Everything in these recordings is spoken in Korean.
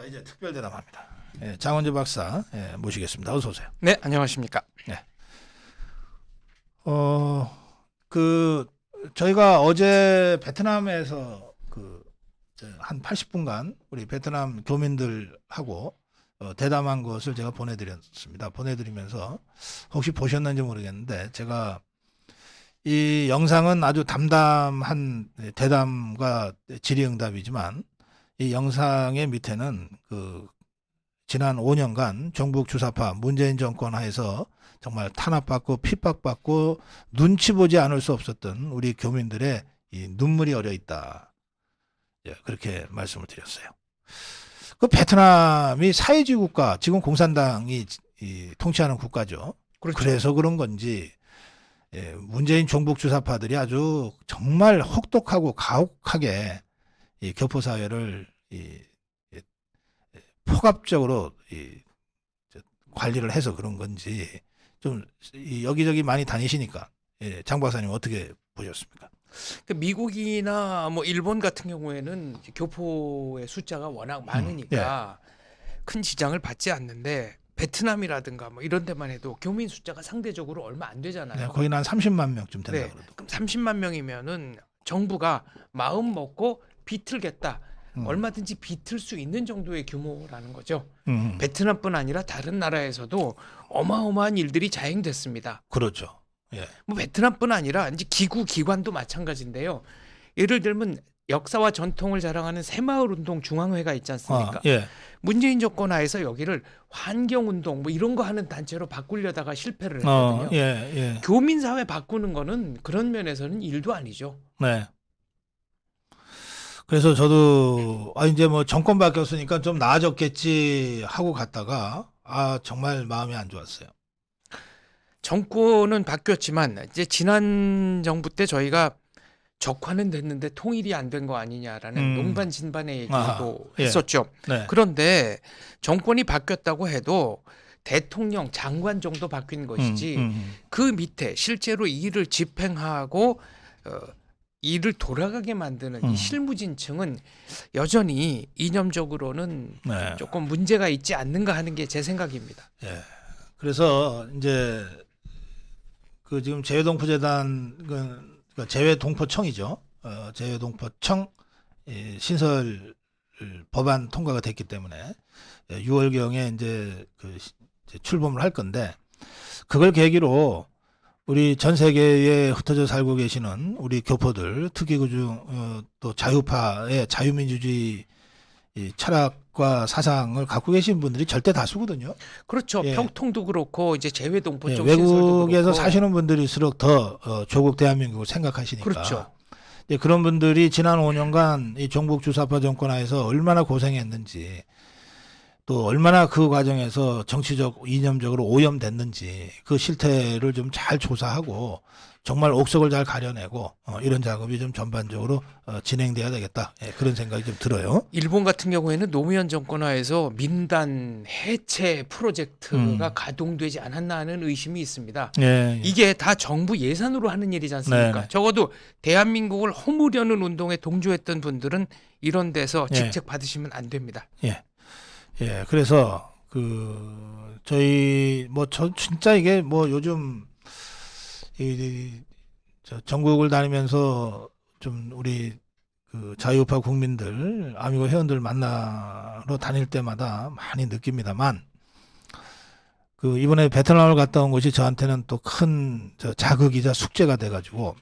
이제 특별 대담합니다. 예, 장원재 박사 모시겠습니다. 어서 오세요. 네, 안녕하십니까. 네. 저희가 어제 베트남에서 한 80분간 우리 베트남 교민들하고 대담한 것을 제가 보내드렸습니다. 보내드리면서 혹시 보셨는지 모르겠는데 제가 이 영상은 아주 담담한 대담과 질의응답이지만 이 영상의 밑에는 지난 5년간 정북 주사파 문재인 정권 하에서 정말 탄압받고 핍박받고 눈치 보지 않을 수 없었던 우리 교민들의 이 눈물이 어려 있다. 그렇게 말씀을 드렸어요. 그 베트남이 사회주의 국가, 지금 공산당이 통치하는 국가죠. 그렇죠. 그래서 그런 건지 문재인 종북 주사파들이 아주 정말 혹독하고 가혹하게 이 교포 사회를 폭압적으로 관리를 해서 그런 건지 좀 여기저기 많이 다니시니까 장 박사님 어떻게 보셨습니까? 미국이나 뭐 일본 같은 경우에는 교포의 숫자가 워낙 많으니까 큰 지장을 받지 않는데 베트남이라든가 뭐 이런 데만 해도 교민 숫자가 상대적으로 얼마 안 되잖아요. 네, 거기는 한 30만 명쯤 된다 네, 그러더라고요. 그럼 30만 명이면은 정부가 마음 먹고 비틀겠다. 얼마든지 비틀 수 있는 정도의 규모라는 거죠. 베트남뿐 아니라 다른 나라에서도 어마어마한 일들이 자행됐습니다. 그렇죠. 예. 뭐 베트남뿐 아니라 이제 기구 기관도 마찬가지인데요. 예를 들면 역사와 전통을 자랑하는 새마을운동 중앙회가 있지 않습니까? 예. 문재인 정권 하에서 여기를 환경운동 뭐 이런 거 하는 단체로 바꾸려다가 실패를 했거든요. 예. 교민사회 바꾸는 거는 그런 면에서는 일도 아니죠. 네. 그래서 저도 이제 뭐 정권 바뀌었으니까 좀 나아졌겠지 하고 갔다가 정말 마음이 안 좋았어요. 정권은 바뀌었지만 이제 지난 정부 때 저희가 적화는 됐는데 통일이 안 된 거 아니냐라는 농반진반의 얘기도 예. 했었죠. 네. 그런데 정권이 바뀌었다고 해도 대통령, 장관 정도 바뀐 것이지 그 밑에 실제로 일을 집행하고 일을 돌아가게 만드는 이 실무진층은 여전히 이념적으로는 네. 조금 문제가 있지 않는가 하는 게 제 생각입니다. 예. 그래서 이제 지금 재외동포재단 재외동포청이죠. 재외동포청 신설 법안 통과가 됐기 때문에 6월경에 이제 출범을 할 건데 그걸 계기로 우리 전 세계에 흩어져 살고 계시는 우리 교포들, 특히 그중 또 자유파의 자유민주주의 철학과 사상을 갖고 계신 분들이 절대 다수거든요. 그렇죠. 예. 평통도 그렇고 이제 재외동포 쪽 외국에서 사시는 분들일수록 더 조국 대한민국을 생각하시니까. 그렇죠. 그런 분들이 지난 5년간 이 종북 주사파 정권 하에서 얼마나 고생했는지 또 얼마나 그 과정에서 정치적 이념적으로 오염됐는지 그 실태를 좀 잘 조사하고 정말 옥석을 잘 가려내고 이런 작업이 좀 전반적으로 진행돼야 되겠다. 그런 생각이 좀 들어요. 일본 같은 경우에는 노무현 정권 하에서 민단 해체 프로젝트가 가동되지 않았나 하는 의심이 있습니다. 예. 이게 다 정부 예산으로 하는 일이지 않습니까? 네네. 적어도 대한민국을 허무려는 운동에 동조했던 분들은 이런 데서 예. 직책 받으시면 안 됩니다. 예, 그래서 저희 진짜 이게 요즘 전국을 다니면서 좀 우리 자유파 국민들, 아미고 회원들 만나러 다닐 때마다 많이 느낍니다만 이번에 베트남을 갔다 온 것이 저한테는 또 큰 자극이자 숙제가 돼가지고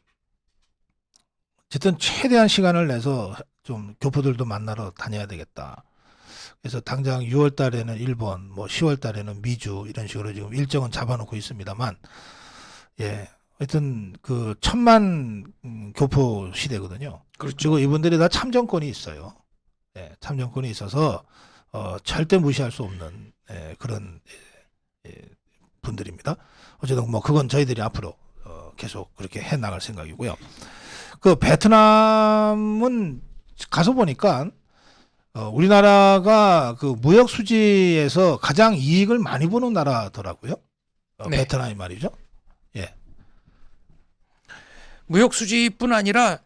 어쨌든 최대한 시간을 내서 좀 교포들도 만나러 다녀야 되겠다. 그래서 당장 6월 달에는 일본, 10월 달에는 미주 이런 식으로 지금 일정은 잡아놓고 있습니다만, 하여튼 1000만 교포 시대거든요. 그렇죠. 그리고 이분들이 다 참정권이 있어요. 참정권이 있어서 절대 무시할 수 없는 그런 분들입니다. 어쨌든 그건 저희들이 앞으로 계속 그렇게 해 나갈 생각이고요. 베트남은 가서 보니까 우리나라가 무역 수지에서 가장 이익을 많이 보는 나라더라고요. 네. 베트남이 말이죠. 예. 무역 수지뿐 아니라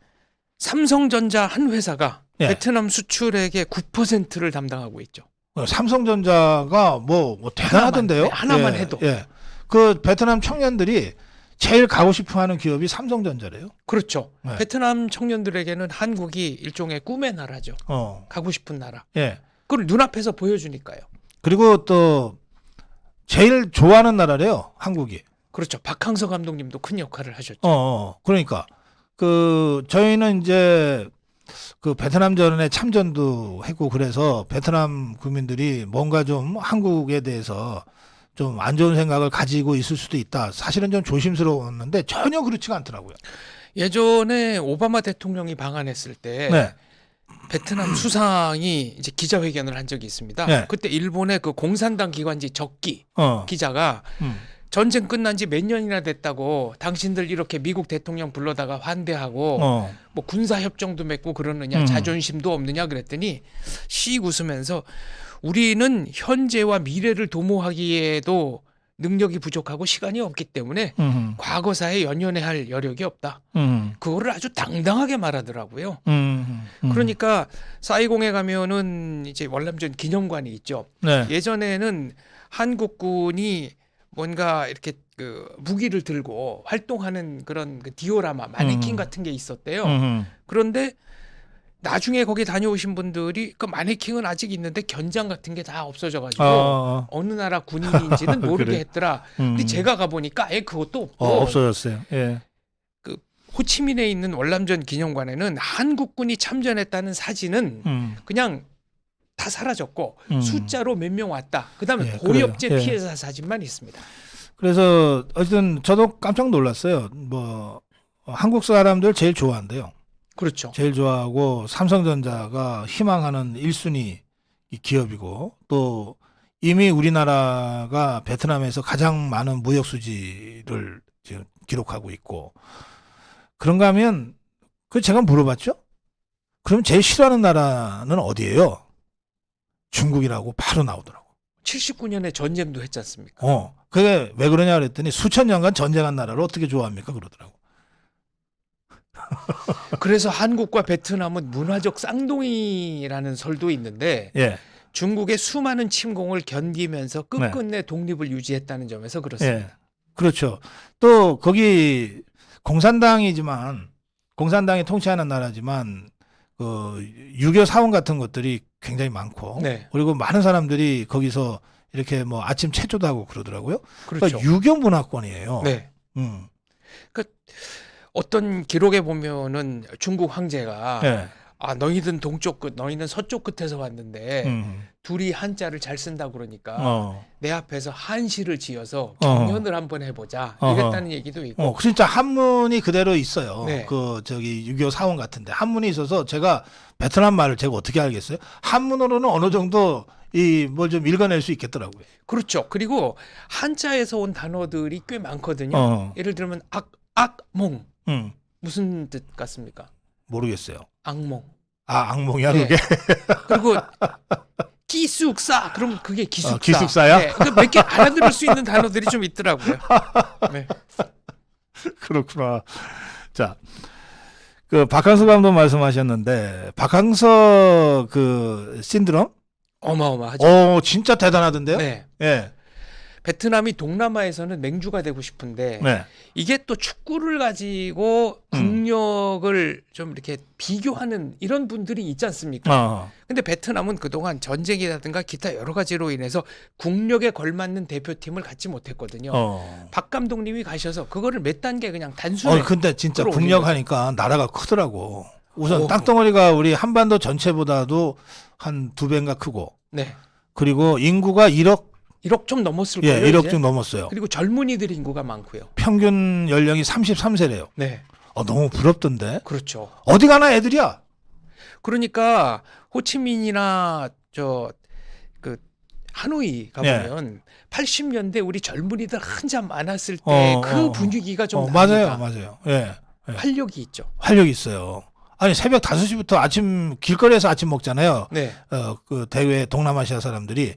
삼성전자 한 회사가 예. 베트남 수출액의 9%를 담당하고 있죠. 삼성전자가 뭐 대단하던데요. 하나만 예, 해도. 예. 그 베트남 청년들이 제일 가고 싶어하는 기업이 삼성전자래요. 그렇죠. 네. 베트남 청년들에게는 한국이 일종의 꿈의 나라죠. 가고 싶은 나라. 예. 그걸 눈앞에서 보여주니까요. 그리고 또 제일 좋아하는 나라래요, 한국이. 그렇죠. 박항서 감독님도 큰 역할을 하셨죠. 그러니까 그 저희는 이제 그 베트남전에 참전도 했고 그래서 베트남 국민들이 뭔가 좀 한국에 대해서 좀 안 좋은 생각을 가지고 있을 수도 있다. 사실은 좀 조심스러웠는데 전혀 그렇지가 않더라고요. 예전에 오바마 대통령이 방한했을 때 네. 베트남 수상이 이제 기자회견을 한 적이 있습니다. 네. 그때 일본의 그 공산당 기관지 적기 기자가 음. 전쟁 끝난 지 몇 년이나 됐다고 당신들 이렇게 미국 대통령 불러다가 환대하고 뭐 군사 협정도 맺고 그러느냐 자존심도 없느냐 그랬더니 씩 웃으면서 우리는 현재와 미래를 도모하기에도 능력이 부족하고 시간이 없기 때문에 과거사에 연연해야 할 여력이 없다. 그거를 아주 당당하게 말하더라고요. 그러니까 사이공에 가면은 이제 월남전 기념관이 있죠. 네. 예전에는 한국군이 뭔가 이렇게 그 무기를 들고 활동하는 그런 그 디오라마 마네킹 같은 게 있었대요. 그런데 나중에 거기 다녀오신 분들이 그 마네킹은 아직 있는데 견장 같은 게 다 없어져가지고 어느 나라 군인인지는 모르게 그래. 했더라. 근데 제가 가보니까 아예 그것도 없고 없어졌어요. 예. 그 호치민에 있는 월남전 기념관에는 한국군이 참전했다는 사진은 그냥 다 사라졌고 숫자로 몇 명 왔다. 그다음에 예, 고엽제 그래요. 예. 피해자 사진만 있습니다. 그래서 어쨌든 저도 깜짝 놀랐어요. 뭐 한국 사람들 제일 좋아한대요. 그렇죠. 제일 좋아하고 삼성전자가 희망하는 1순위 기업이고 또 이미 우리나라가 베트남에서 가장 많은 무역 수지를 지금 기록하고 있고 그런가 하면 그 제가 물어봤죠. 그럼 제일 싫어하는 나라는 어디예요? 중국이라고 바로 나오더라고. 79년에 전쟁도 했지 않습니까? 그게 왜 그러냐 그랬더니 수천 년간 전쟁한 나라를 어떻게 좋아합니까? 그러더라고. 그래서 한국과 베트남은 문화적 쌍둥이라는 설도 있는데 예. 중국의 수많은 침공을 견디면서 끝끝내 독립을 유지했다는 점에서 그렇습니다. 예. 그렇죠. 또 거기 공산당이지만 공산당이 통치하는 나라지만 그 유교 사원 같은 것들이 굉장히 많고 네. 그리고 많은 사람들이 거기서 이렇게 뭐 아침 체조도 하고 그러더라고요. 그렇죠. 그러니까 유교 문화권이에요. 네. 어떤 기록에 보면은 중국 황제가 예. 아 너희는 동쪽 끝, 너희는 서쪽 끝에서 왔는데 둘이 한자를 잘 쓴다 그러니까 내 앞에서 한시를 지어서 경연을 한번 해보자 이랬다는 얘기도 있고. 진짜 한문이 그대로 있어요. 네. 그 저기 유교 사원 같은데 한문이 있어서 제가 베트남 말을 제가 어떻게 알겠어요? 한문으로는 어느 정도 이 뭘 좀 읽어낼 수 있겠더라고요. 그렇죠. 그리고 한자에서 온 단어들이 꽤 많거든요. 예를 들면 악몽 무슨 뜻 같습니까? 모르겠어요. 악몽. 악몽이야 네. 그게? 그리고 기숙사 그럼 그게 기숙사. 기숙사야? 네. 몇 개 알아들을 수 있는 단어들이 좀 있더라고요. 네. 그렇구나. 자, 그 박항서 감독 말씀하셨는데 박항서 그 신드롬? 어마어마하죠. 진짜 대단하던데요? 네. 예. 베트남이 동남아에서는 맹주가 되고 싶은데 네. 이게 또 축구를 가지고 국력을 좀 이렇게 비교하는 이런 분들이 있지 않습니까? 근데 베트남은 그동안 전쟁이라든가 기타 여러 가지로 인해서 국력에 걸맞는 대표팀을 갖지 못했거든요. 박 감독님이 가셔서 그거를 몇 단계 그냥 단순히 근데 진짜 끌어올린 국력하니까 나라가 크더라고. 우선 땅덩어리가 우리 한반도 전체보다도 한 2배인가 크고. 네. 그리고 인구가 1억 1억 좀 넘었을 거예요. 1억 이제. 좀 넘었어요. 그리고 젊은이들 인구가 많고요. 평균 연령이 33세래요. 네. 너무 부럽던데. 그렇죠. 어디 가나 애들이야. 그러니까 호치민이나 그 하노이 가보면 80년대 우리 젊은이들 한참 많았을 때 그 분위기가 좀 납니다. 맞아요. 예. 활력이 있죠. 활력이 있어요. 아니 새벽 5시부터 아침 길거리에서 아침 먹잖아요. 네. 그 대외 동남아시아 사람들이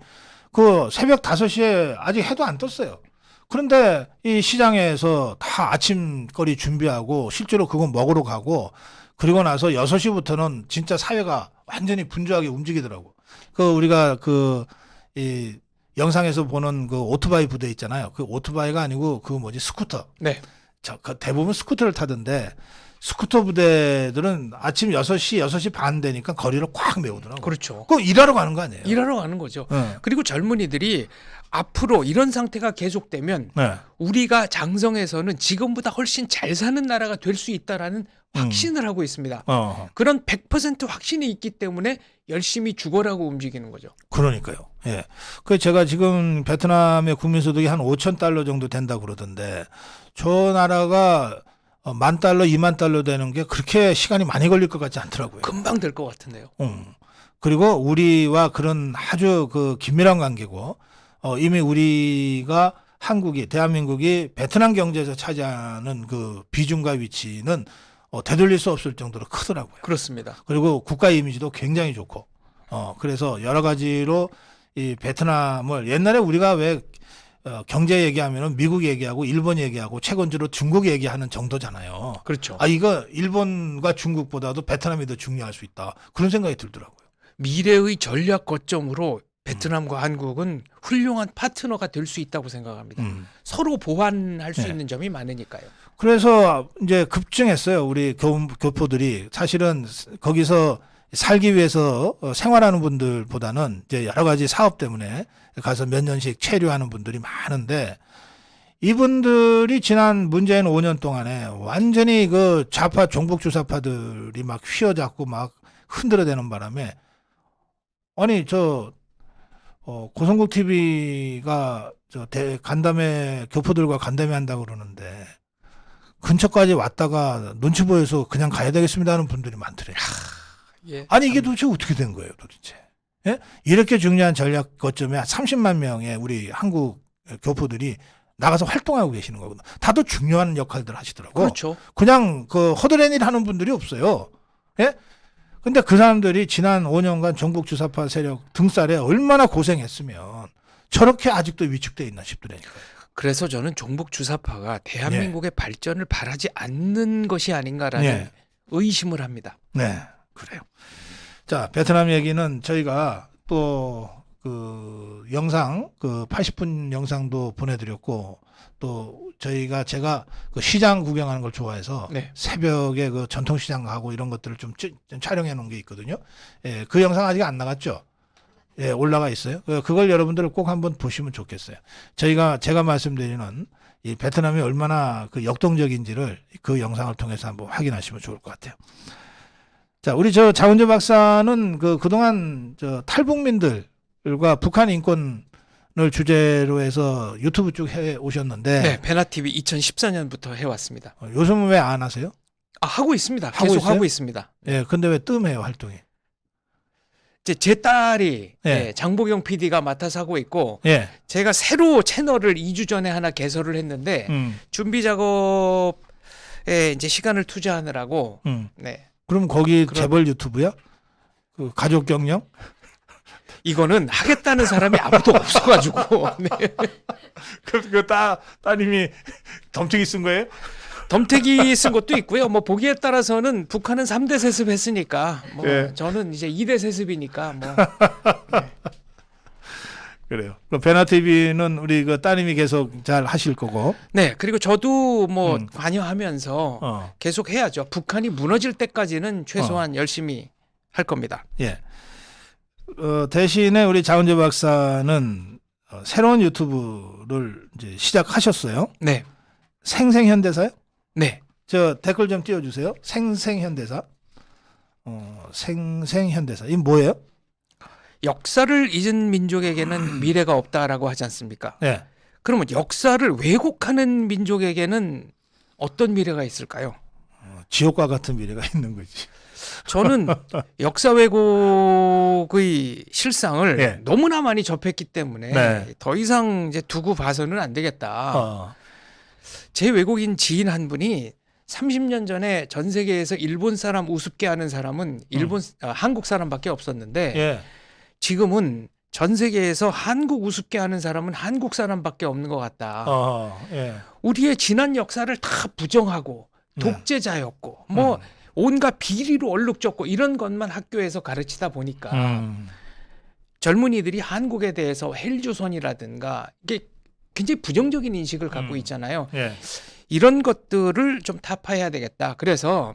그 새벽 5시에 아직 해도 안 떴어요. 그런데 이 시장에서 다 아침거리 준비하고 실제로 그거 먹으러 가고 그리고 나서 6시부터는 진짜 사회가 완전히 분주하게 움직이더라고. 그 우리가 이 영상에서 보는 그 오토바이 부대 있잖아요. 그 오토바이가 아니고 그 뭐지 스쿠터. 네. 그 대부분 스쿠터를 타던데 스쿠터 부대들은 아침 6시 반 되니까 거리를 꽉 메우더라고요. 그렇죠. 그거 일하러 가는 거 아니에요? 일하러 가는 거죠. 네. 그리고 젊은이들이 앞으로 이런 상태가 계속되면 네. 우리가 장성에서는 지금보다 훨씬 잘 사는 나라가 될 수 있다라는 확신을 하고 있습니다. 그런 100% 확신이 있기 때문에 열심히 죽어라고 움직이는 거죠. 그러니까요. 예. 그 제가 지금 베트남의 국민소득이 한 5천 달러 정도 된다고 그러던데 저 나라가 10,000달러, 20,000달러 되는 게 그렇게 시간이 많이 걸릴 것 같지 않더라고요. 금방 될 것 같은데요. 그리고 우리와 그런 아주 그 긴밀한 관계고 이미 우리가 대한민국이 베트남 경제에서 차지하는 그 비중과 위치는 되돌릴 수 없을 정도로 크더라고요. 그렇습니다. 그리고 국가 이미지도 굉장히 좋고 그래서 여러 가지로 이 베트남을 옛날에 우리가 왜 경제 얘기하면은 미국 얘기하고 일본 얘기하고 최근적으로 중국 얘기하는 정도잖아요. 그렇죠. 이거 일본과 중국보다도 베트남이 더 중요할 수 있다. 그런 생각이 들더라고요. 미래의 전략 거점으로 베트남과 한국은 훌륭한 파트너가 될 수 있다고 생각합니다. 서로 보완할 수 네. 있는 점이 많으니까요. 그래서 이제 급증했어요. 우리 교포들이 사실은 거기서 살기 위해서 생활하는 분들보다는 이제 여러 가지 사업 때문에 가서 몇 년씩 체류하는 분들이 많은데 이분들이 지난 문재인 5년 동안에 완전히 그 좌파 종북 주사파들이 막 휘어잡고 막 흔들어대는 바람에 아니 고성국 TV가 간담회 교포들과 간담회 한다고 그러는데 근처까지 왔다가 눈치 보여서 그냥 가야 되겠습니다 하는 분들이 많더래요. 예, 아니 이게 도대체 어떻게 된 거예요 도대체? 예? 이렇게 중요한 전략 거점에 30만 명의 우리 한국 교포들이 나가서 활동하고 계시는 거거든요. 다들 중요한 역할들 하시더라고요. 그렇죠. 그냥 그 허드렛 일 하는 분들이 없어요. 예? 근데 그 사람들이 지난 5년간 전국 주사파 세력 등살에 얼마나 고생했으면 저렇게 아직도 위축돼 있나 싶더라니까요. 그래서 저는 종북 주사파가 대한민국의 발전을 바라지 않는 것이 아닌가라는 예. 의심을 합니다. 네, 그래요. 자, 베트남 얘기는 저희가 또 그 영상, 그 80분 영상도 보내드렸고 또 제가 그 시장 구경하는 걸 좋아해서 네. 새벽에 그 전통시장 가고 이런 것들을 좀 촬영해 놓은 게 있거든요. 예, 그 영상 아직 안 나갔죠? 예, 올라가 있어요. 그걸 여러분들 꼭 한번 보시면 좋겠어요. 제가 말씀드리는 이 베트남이 얼마나 그 역동적인지를 그 영상을 통해서 한번 확인하시면 좋을 것 같아요. 자, 우리 자운재 박사는 그동안 탈북민들과 북한 인권을 주제로 해서 유튜브 쭉 해 오셨는데. 네, 베나TV 2014년부터 해왔습니다. 요즘은 왜 안 하세요? 하고 있습니다. 하고 계속 있어요? 하고 있습니다. 예, 근데 왜 뜸해요, 활동이? 제 딸이 예. 장보경 PD가 맡아서 하고 있고 예. 제가 새로 채널을 2주 전에 하나 개설을 했는데 준비 작업에 이제 시간을 투자하느라고 네. 그럼 거기 재벌 유튜브야? 그 가족 경영? 이거는 하겠다는 사람이 아무도 없어가지고 네. 따님이 덤태기 쓴 거예요? 덤태기 쓴 것도 있고요. 뭐 보기에 따라서는 북한은 3대 세습 했으니까 뭐 예. 저는 이제 2대 세습이니까 뭐 그래요. 베나TV는 우리 그 따님이 계속 잘 하실 거고. 네. 그리고 저도 뭐 관여하면서 계속 해야죠. 북한이 무너질 때까지는 최소한 열심히 할 겁니다. 예. 대신에 우리 자운재 박사는 새로운 유튜브를 이제 시작하셨어요. 네. 생생현대사요? 네. 저 댓글 좀 띄워주세요. 생생현대사. 생생현대사. 이 뭐예요? 역사를 잊은 민족에게는 미래가 없다라고 하지 않습니까? 네. 그러면 역사를 왜곡하는 민족에게는 어떤 미래가 있을까요? 지옥과 같은 미래가 있는 거지. 저는 역사 왜곡의 실상을 네. 너무나 많이 접했기 때문에 네. 더 이상 이제 두고 봐서는 안 되겠다. 제 외국인 지인 한 분이 30년 전에 전 세계에서 일본 사람 우습게 하는 사람은 한국 사람밖에 없었는데 예. 지금은 전 세계에서 한국 우습게 하는 사람은 한국 사람밖에 없는 것 같다. 예. 우리의 지난 역사를 다 부정하고 독재자였고 뭐 온갖 비리로 얼룩졌고 이런 것만 학교에서 가르치다 보니까 젊은이들이 한국에 대해서 헬조선이라든가 이게 굉장히 부정적인 인식을 갖고 있잖아요. 예. 이런 것들을 좀 타파해야 되겠다. 그래서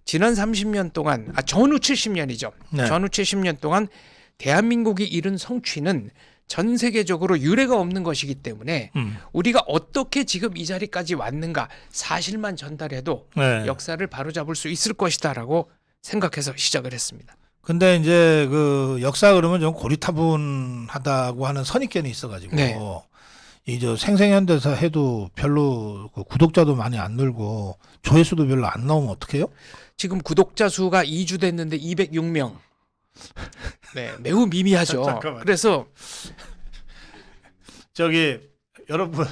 지난 30년 동안, 전후 70년이죠. 네. 전후 70년 동안 대한민국이 이룬 성취는 전 세계적으로 유례가 없는 것이기 때문에 우리가 어떻게 지금 이 자리까지 왔는가 사실만 전달해도 네. 역사를 바로잡을 수 있을 것이다라고 생각해서 시작을 했습니다. 근데 이제 그 역사 그러면 좀 고리타분하다고 하는 선입견이 있어가지고 네. 이 저 생생현대사 해도 별로 그 구독자도 많이 안 늘고 조회수도 별로 안 나오면 어떡해요? 지금 구독자 수가 2주 됐는데 206명. 네, 매우 미미하죠. 잠깐만요. 그래서 저기 여러분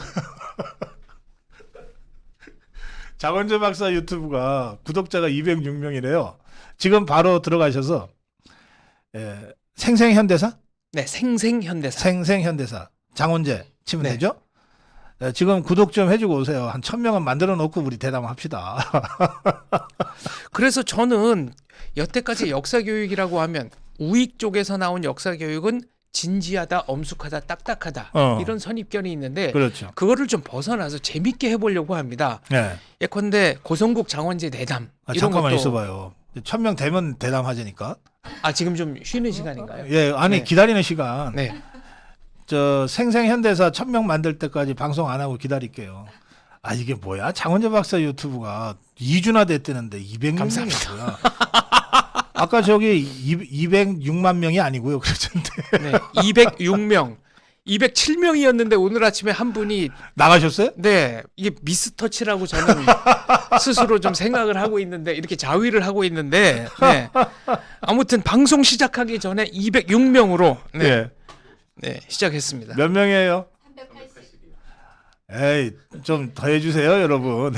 장원재 박사 유튜브가 구독자가 206명이래요. 지금 바로 들어가셔서 생생현대사? 네, 생생현대사. 생생현대사 장원재 치면 네. 되죠? 지금 구독 좀 해주고 오세요. 한 1000명은 만들어 놓고 우리 대담합시다. 그래서 저는 여태까지 역사 교육이라고 하면 우익 쪽에서 나온 역사 교육은 진지하다, 엄숙하다, 딱딱하다 이런 선입견이 있는데 그렇죠. 그거를 좀 벗어나서 재밌게 해보려고 합니다. 네. 예컨대 고성국 장원재 대담 이런 잠깐만 것도 있어봐요. 1000명 되면 대담하자니까. 지금 좀 쉬는 시간인가요? 예, 아니 네. 기다리는 시간. 네. 저 생생현대사 1000명 만들 때까지 방송 안 하고 기다릴게요. 이게 뭐야? 장원재 박사 유튜브가 2주나 됐다는데 200명이 감사합니다. 뭐야? 아까 저기 206만 명이 아니고요. 그러던데 네. 206명. 207명이었는데 오늘 아침에 한 분이 나가셨어요? 네, 이게 미스터치라고 저는 스스로 좀 생각을 하고 있는데 이렇게 자위를 하고 있는데 네. 아무튼 방송 시작하기 전에 206명으로 네, 예. 네, 시작했습니다. 몇 명이에요? 380. 에이, 좀 더 해주세요, 여러분.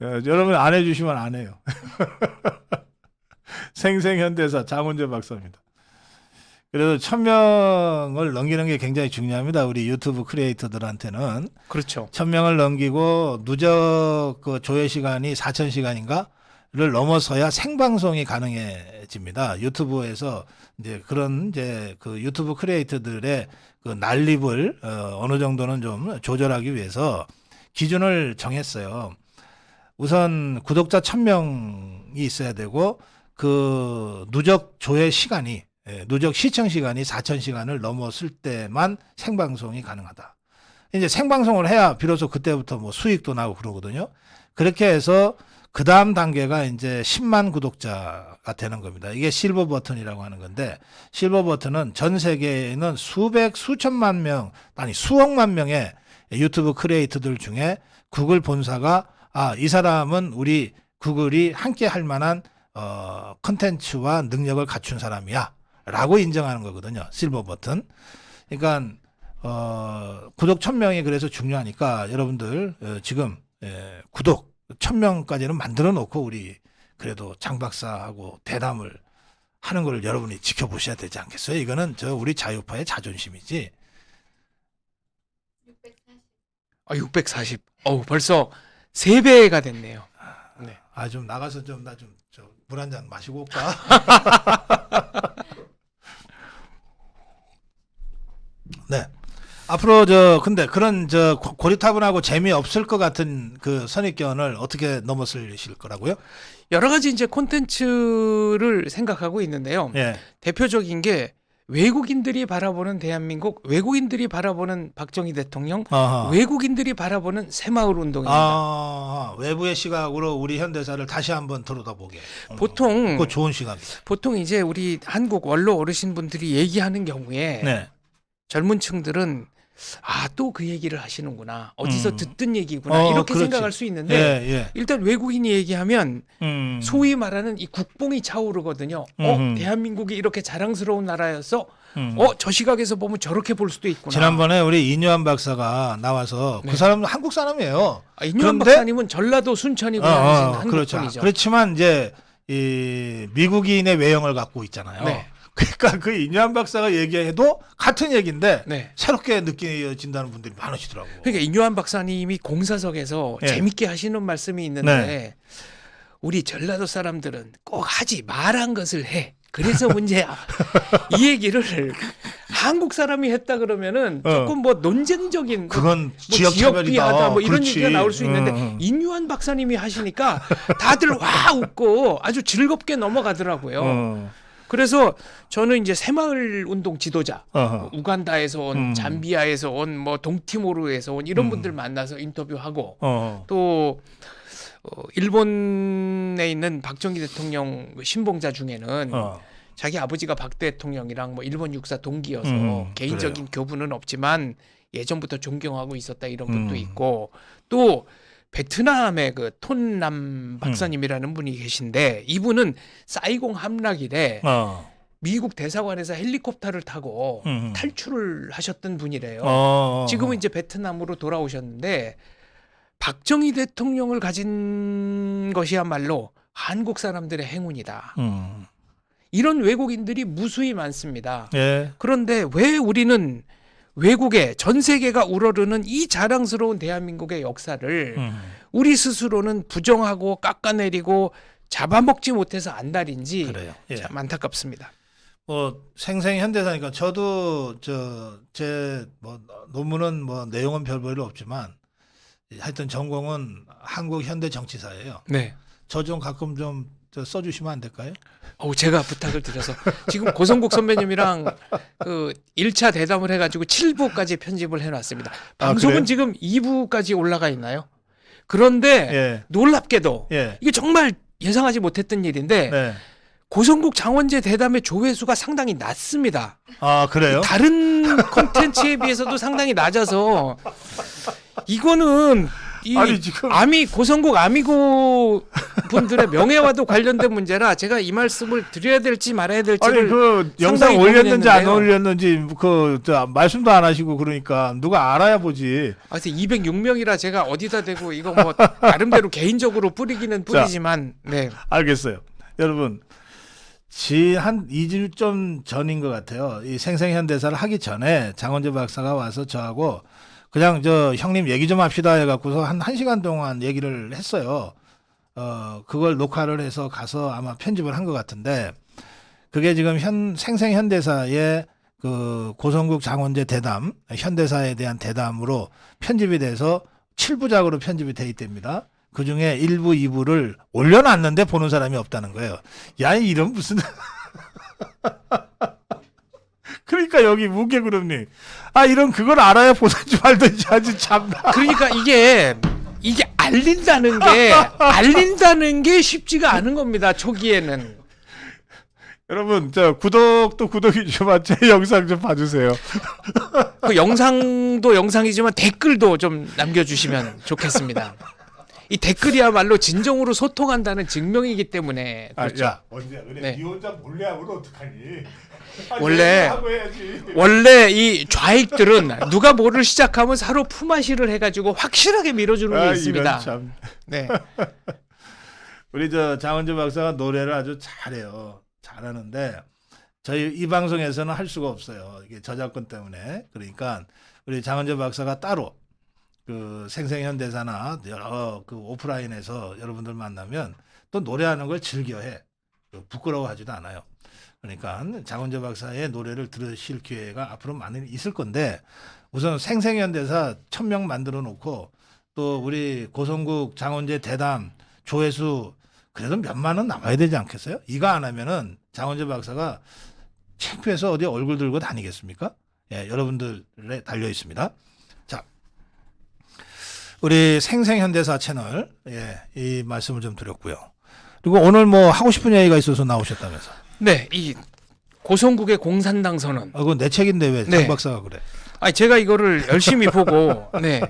여러분 안 해주시면 안 해요. 생생현대사 장원재 박사입니다. 그래서 1000명을 넘기는 게 굉장히 중요합니다. 우리 유튜브 크리에이터들한테는. 그렇죠. 1000명을 넘기고 누적 그 조회 시간이 4000시간인가를 넘어서야 생방송이 가능해집니다. 유튜브에서 이제 그런 이제 그 유튜브 크리에이터들의 그 난립을 어느 정도는 좀 조절하기 위해서 기준을 정했어요. 우선 구독자 1000명이 있어야 되고 그 누적 조회 시간이 누적 시청 시간이 4000시간을 넘었을 때만 생방송이 가능하다. 이제 생방송을 해야 비로소 그때부터 뭐 수익도 나고 그러거든요. 그렇게 해서 그 다음 단계가 이제 10만 구독자가 되는 겁니다. 이게 실버 버튼이라고 하는 건데, 실버 버튼은 전 세계에는 수천만 명, 아니 수억만 명의 유튜브 크리에이터들 중에 구글 본사가 이 사람은 우리 구글이 함께 할 만한 컨텐츠와 능력을 갖춘 사람이야 라고 인정하는 거거든요. 실버 버튼. 그러니까 구독 1000명이 그래서 중요하니까 여러분들 지금 구독 1000명까지는 만들어 놓고 우리 그래도 장 박사하고 대담을 하는 걸 여러분이 지켜보셔야 되지 않겠어요? 이거는 우리 자유파의 자존심이지. 640. 640. 벌써 3배가 됐네요. 네. 좀 나가서 나 좀 물 한 잔 마시고 올까? 네. 앞으로 근데 그런 고리타분하고 재미없을 것 같은 그 선입견을 어떻게 넘어서실 거라고요? 여러 가지 이제 콘텐츠를 생각하고 있는데요. 예. 대표적인 게 외국인들이 바라보는 대한민국, 외국인들이 바라보는 박정희 대통령, 아하. 외국인들이 바라보는 새마을 운동입니다. 외부의 시각으로 우리 현대사를 다시 한번 들여다보게. 보통 그거 좋은 시각이에요. 보통 이제 우리 한국 원로 어르신분들이 얘기하는 경우에 네. 젊은 층들은 또 그 얘기를 하시는구나. 어디서 듣던 얘기구나. 이렇게 그렇지. 생각할 수 있는데 예. 일단 외국인이 얘기하면 음. 소위 말하는 이 국뽕이 차오르거든요. 대한민국이 이렇게 자랑스러운 나라여서 저 시각에서 보면 저렇게 볼 수도 있구나. 지난번에 우리 이뇨한 박사가 나와서 네. 그 사람은 한국 사람이에요. 이뇨한 그런데- 박사님은 전라도 순천이구나 하신 한국 그렇죠. 분이죠. 그렇지만 이제 이 미국인의 외형을 갖고 있잖아요. 네. 그러니까 그 이뇨한 박사가 얘기해도 같은 얘기인데 네. 새롭게 느껴진다는 분들이 많으시더라고. 그러니까 이뇨한 박사님이 공사석에서 예. 재밌게 하시는 말씀이 있는데 우리 전라도 사람들은 꼭 하지 말한 것을 해. 그래서 문제야. 이 얘기를 한국 사람이 했다 그러면은 조금 뭐 논쟁적인 그건 뭐 지역 차별이다. 비하다 뭐 이런 그렇지. 얘기가 나올 수 있는데 인유한 박사님이 하시니까 다들 와 웃고 아주 즐겁게 넘어가더라고요. 그래서 저는 이제 새마을 운동 지도자, 어허. 우간다에서 온, 잠비아에서 온, 뭐 동티모르에서 온 이런 분들 만나서 인터뷰하고 또 일본에 있는 박정희 대통령 신봉자 중에는 자기 아버지가 박 대통령이랑 뭐 일본 육사 동기여서 개인적인 그래요. 교분은 없지만 예전부터 존경하고 있었다 이런 분도 있고 또 베트남의 그 톤남 박사님이라는 분이 계신데 이분은 사이공 함락일에 미국 대사관에서 헬리콥터를 타고 탈출을 하셨던 분이래요. 지금은 이제 베트남으로 돌아오셨는데 박정희 대통령을 가진 것이야말로 한국 사람들의 행운이다. 이런 외국인들이 무수히 많습니다. 예. 그런데 왜 우리는 외국에 전 세계가 우러르는 이 자랑스러운 대한민국의 역사를 우리 스스로는 부정하고 깎아내리고 잡아먹지 못해서 안달인지 그래요. 예. 참 안타깝습니다. 뭐 생생 현대사니까 저도 제 뭐 논문은 뭐 내용은 별 볼일 없지만 하여튼 전공은 한국 현대 정치사예요. 네. 저 좀 가끔 좀 써주시면 안 될까요? 제가 부탁을 드려서 지금 고성국 선배님이랑 그 1차 대담을 해가지고 7부까지 편집을 해놨습니다. 방송은 그래요? 지금 2부까지 올라가 있나요? 그런데 예. 놀랍게도 예. 이게 정말 예상하지 못했던 일인데 네. 고성국 장원재 대담의 조회수가 상당히 낮습니다. 아 그래요? 다른 콘텐츠에 비해서도 상당히 낮아서 이거는 이 아니, 지금- 고성국 아미고 분들의 명예와도 관련된 문제라 제가 이 말씀을 드려야 될지 말아야 될지를 아니 그 영상 상당히 올렸는지 안 고민했는데요. 올렸는지 말씀도 안 하시고 그러니까 누가 알아야 보지. 그래서 206명이라 제가 어디다 대고 이거 뭐 나름대로 개인적으로 뿌리기는 뿌리지만 네. 알겠어요. 여러분 한 2주쯤 전인 것 같아요. 이 생생현대사를 하기 전에 장원재 박사가 와서 저하고 그냥 형님 얘기 좀 합시다 해갖고서 한 1시간 동안 얘기를 했어요. 그걸 녹화를 해서 가서 아마 편집을 한 것 같은데 그게 지금 생생현대사의 그 고성국 장원재 대담, 현대사에 대한 대담으로 편집이 돼서 7부작으로 편집이 돼 있답니다. 그 중에 1부, 2부를 올려놨는데 보는 사람이 없다는 거예요. 야, 이런 무슨. 그러니까 여기 무게그룹님. 이런 그걸 알아야 보든지 말든지 하지 참. 그러니까 이게 알린다는 게 쉽지가 않은 겁니다. 초기에는. 여러분, 구독도 구독이지만 제 영상 좀 봐주세요. 그 영상도 영상이지만 댓글도 좀 남겨주시면 좋겠습니다. 이 댓글이야말로 진정으로 소통한다는 증명이기 때문에 그렇죠. 야, 언제 그래? 네. 네 혼자 몰래 하면 어떡하니? 원래- 하고 해야지. 원래 이 좌익들은 누가 뭐를 시작하면 서로 품앗이를 해가지고 확실하게 밀어주는 게 있습니다. 이런 참. 네. 우리 장원재 박사가 노래를 아주 잘해요. 잘하는데 저희 이 방송에서는 할 수가 없어요. 이게 저작권 때문에. 그러니까 우리 장원재 박사가 따로 그 생생현대사나 여러 그 오프라인에서 여러분들 만나면 또 노래하는 걸 즐겨해. 부끄러워하지도 않아요. 그러니까 장원재 박사의 노래를 들으실 기회가 앞으로 많이 있을 건데 우선 생생현대사 1000명 만들어 놓고 또 우리 고성국 장원재 대담 조회수 그래도 몇만은 남아야 되지 않겠어요? 이거 안 하면은 장원재 박사가 창피해서 어디 얼굴 들고 다니겠습니까? 예, 여러분들에 달려 있습니다. 자, 우리 생생현대사 채널 이 말씀을 좀 드렸고요. 그리고 오늘 뭐 하고 싶은 얘기가 있어서 나오셨다면서? 네, 이 고성국의 공산당 선언. 그건 내 책인데 왜 장 네. 박사가 그래? 제가 이거를 열심히 보고 네.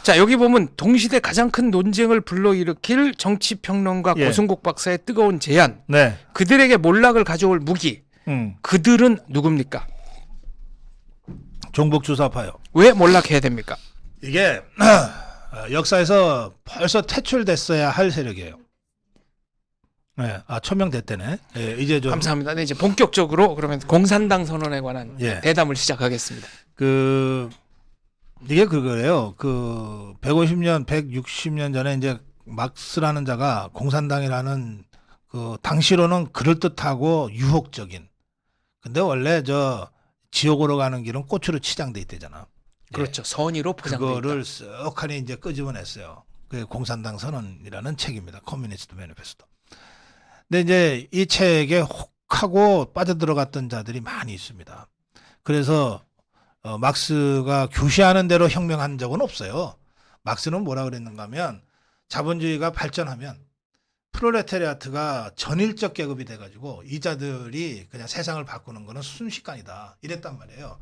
자, 여기 보면 동시대 가장 큰 논쟁을 불러일으킬 정치평론가 예. 고성국 박사의 뜨거운 제안. 네. 그들에게 몰락을 가져올 무기. 그들은 누굽니까? 종북주사파요. 왜 몰락해야 됩니까? 이게 역사에서 벌써 퇴출됐어야 할 세력이에요. 네, 1000명 됐대네. 예, 이제 좀 감사합니다. 네, 이제 본격적으로 그러면 공산당 선언에 관한 예. 대담을 시작하겠습니다. 이게 그거예요. 150년, 160년 전에 이제 막스라는 자가 공산당이라는 그 당시로는 그럴듯하고 유혹적인. 근데 원래 저 지옥으로 가는 길은 꽃으로 치장돼 있대잖아. 그렇죠. 선의로 포장돼 있다. 그거를 쓱하니 이제 끄집어냈어요. 그 공산당 선언이라는 책입니다. 커뮤니스트 매니페스토. 근데 이제 이 책에 혹하고 빠져들어갔던 자들이 많이 있습니다. 그래서 막스가 교시하는 대로 혁명한 적은 없어요. 막스는 뭐라 그랬는가 하면 자본주의가 발전하면 프롤레타리아트가 전일적 계급이 돼가지고 이 자들이 그냥 세상을 바꾸는 거는 순식간이다. 이랬단 말이에요.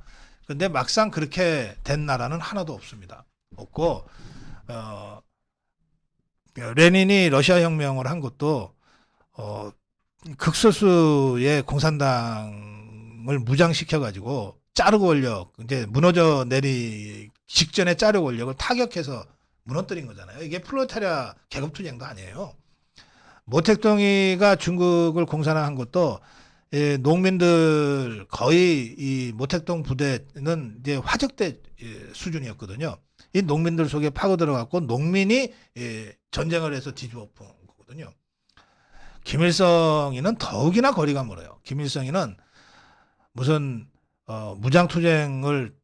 근데 막상 그렇게 된 나라는 하나도 없습니다. 없고 레닌이 러시아 혁명을 한 것도 극소수의 공산당을 무장시켜 가지고 짜르 권력 이제 무너져 내리 직전에 짜르 권력을 타격해서 무너뜨린 거잖아요. 이게 프롤레타리아 계급투쟁도 아니에요. 모택동이가 중국을 공산화한 것도 농민들 거의 이 모택동 부대는 이제 화적대 수준이었거든요. 이 농민들 속에 파고 들어갔고 농민이 전쟁을 해서 뒤집어 본 거거든요. 김일성이는 더욱이나 거리가 멀어요. 김일성이는 무슨 무장투쟁을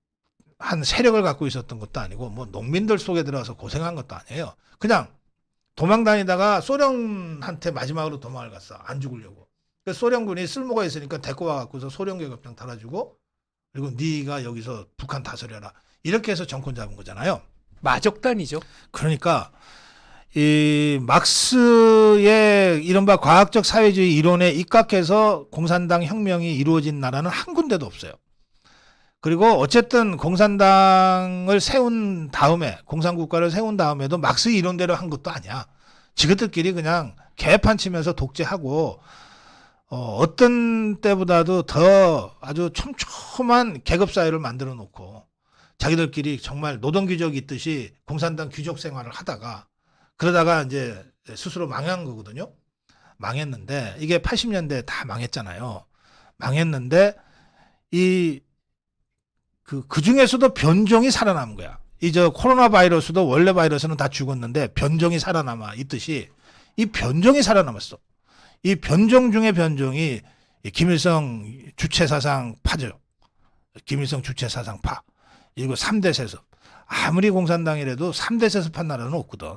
한 세력을 갖고 있었던 것도 아니고 뭐 농민들 속에 들어가서 고생한 것도 아니에요. 그냥 도망 다니다가 소련한테 마지막으로 도망을 갔어. 안 죽으려고. 그래서 소련군이 쓸모가 있으니까 데리고 와갖고서 소련 계급장 달아주고 그리고 네가 여기서 북한 다스려라. 이렇게 해서 정권 잡은 거잖아요. 마적단이죠. 그러니까 이 막스의 이른바 과학적 사회주의 이론에 입각해서 공산당 혁명이 이루어진 나라는 한 군데도 없어요. 그리고 어쨌든 공산당을 세운 다음에 공산국가를 세운 다음에도 막스 이론대로 한 것도 아니야. 지그들끼리 그냥 개판 치면서 독재하고 어떤 때보다도 더 아주 촘촘한 계급사회를 만들어 놓고 자기들끼리 정말 노동귀족이 있듯이 공산당 귀족 생활을 하다가 그러다가 이제 스스로 망한 거거든요. 망했는데 이게 80년대에 다 망했잖아요. 망했는데 그 중에서도 변종이 살아남은 거야. 이 저 코로나 바이러스도 원래 바이러스는 다 죽었는데 변종이 살아남아 있듯이 이 변종이 살아남았어. 이 변종 중에 변종이 김일성 주체사상 파죠. 김일성 주체사상 파. 이거 3대 세습. 아무리 공산당이라도 3대 세습한 나라는 없거든.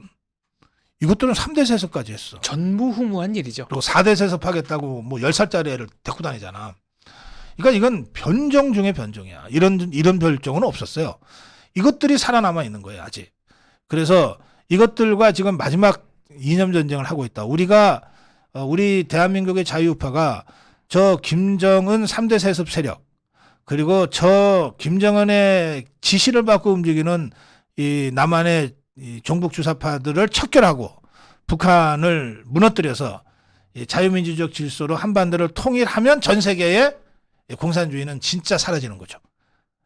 이것들은 3대 세습까지 했어. 전무후무한 일이죠. 그리고 4대 세습하겠다고 뭐 10살짜리 애를 데리고 다니잖아. 그러니까 이건 변종 중에 변종이야. 이런 별종은 없었어요. 이것들이 살아남아 있는 거예요, 아직. 그래서 이것들과 지금 마지막 이념 전쟁을 하고 있다. 우리 대한민국의 자유우파가 저 김정은 3대 세습 세력 그리고 저 김정은의 지시를 받고 움직이는 이 남한의 이 종북 주사파들을 척결하고 북한을 무너뜨려서 이 자유민주적 질서로 한반도를 통일하면 전 세계에 공산주의는 진짜 사라지는 거죠.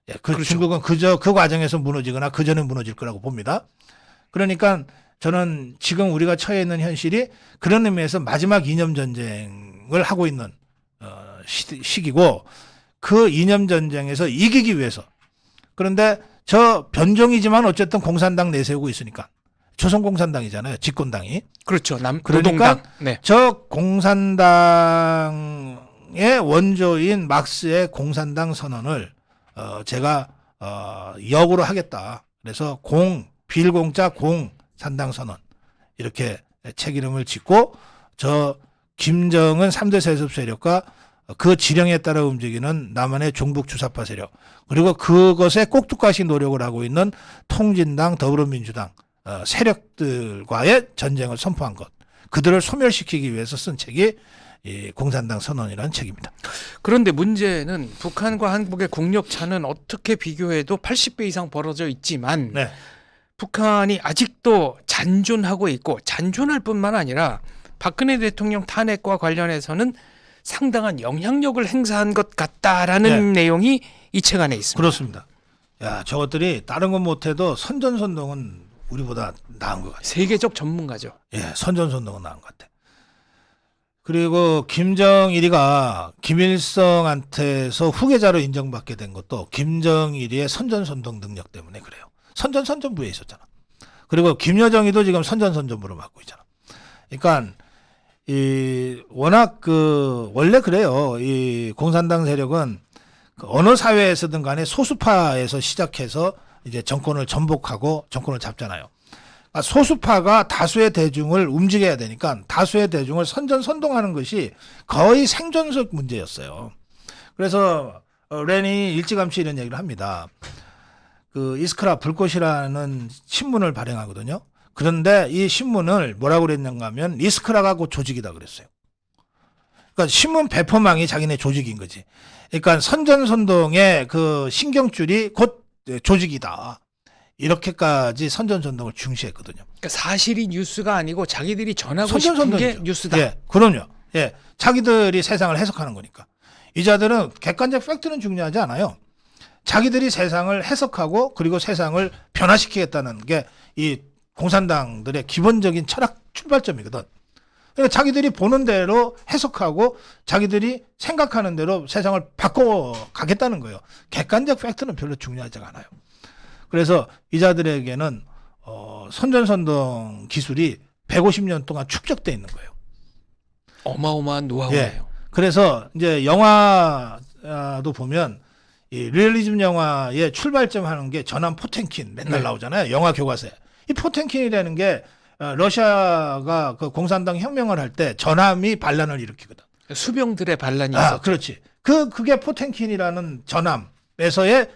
예, 그렇죠. 중국은 그 과정에서 무너지거나 그 전에 무너질 거라고 봅니다. 그러니까 저는 지금 우리가 처해 있는 현실이 그런 의미에서 마지막 이념 전쟁을 하고 있는 시기고 그 이념 전쟁에서 이기기 위해서 그런데 저 변종이지만 어쨌든 공산당 내세우고 있으니까 조선공산당이잖아요. 집권당이. 그렇죠. 그러니까 노동당. 네. 저 공산당의 원조인 막스의 공산당 선언을 제가 역으로 하겠다. 그래서 빌공자 공산당 선언 이렇게 책 이름을 짓고 저 김정은 3대 세습 세력과 그 지령에 따라 움직이는 남한의 종북 주사파 세력 그리고 그것에 꼭두가시 노력을 하고 있는 통진당 더불어민주당 세력들과의 전쟁을 선포한 것 그들을 소멸시키기 위해서 쓴 책이 이 공산당 선언이라는 책입니다. 그런데 문제는 북한과 한국의 국력 차는 어떻게 비교해도 80배 이상 벌어져 있지만 네. 북한이 아직도 잔존하고 있고 잔존할 뿐만 아니라 박근혜 대통령 탄핵과 관련해서는 상당한 영향력을 행사한 것 같다라는 내용이 이 책 안에 있습니다. 그렇습니다. 야, 저것들이 다른 건 못해도 선전선동은 우리보다 나은 것 같아요. 세계적 전문가죠. 예, 선전선동은 나은 것 같아. 그리고 김정일이가 김일성한테서 후계자로 인정받게 된 것도 김정일이의 선전선동 능력 때문에 그래요. 선전부에 있었잖아. 그리고 김여정이도 지금 선전선전으로 맡고 있잖아. 그러니까 이 워낙 그 원래 그래요. 이 공산당 세력은 그 어느 사회에서든 간에 소수파에서 시작해서 이제 정권을 전복하고 정권을 잡잖아요. 그러니까 소수파가 다수의 대중을 움직여야 되니까 다수의 대중을 선전선동하는 것이 거의 생존적 문제였어요. 그래서 렌이 일찌감치 이런 얘기를 합니다. 그 이스크라 불꽃이라는 신문을 발행하거든요. 그런데 이 신문을 뭐라고 그랬는가 하면 이스크라가 곧 조직이다 그랬어요. 그러니까 신문 배포망이 자기네 조직인 거지. 그러니까 선전선동의 그 신경줄이 곧 조직이다. 이렇게까지 선전선동을 중시했거든요. 그러니까 사실이 뉴스가 아니고 자기들이 전하고 싶은 게 뉴스다. 예, 그럼요. 예, 자기들이 세상을 해석하는 거니까. 이 자들은 객관적 팩트는 중요하지 않아요. 자기들이 세상을 해석하고 그리고 세상을 변화시키겠다는 게 이 공산당들의 기본적인 철학 출발점이거든. 그러니까 자기들이 보는 대로 해석하고 자기들이 생각하는 대로 세상을 바꿔가겠다는 거예요. 객관적 팩트는 별로 중요하지 않아요. 그래서 이 자들에게는 선전선동 기술이 150년 동안 축적돼 있는 거예요. 어마어마한 노하우예요. 예. 그래서 이제 영화도 보면 이 리얼리즘 영화의 출발점 하는 게 전함 포텐킨 맨날 네. 나오잖아요. 영화 교과서에. 이 포텐킨이라는 게 러시아가 그 공산당 혁명을 할 때 전함이 반란을 일으키거든. 수병들의 반란이 아, 있었죠. 그렇지. 그게 포텐킨이라는 전함에서의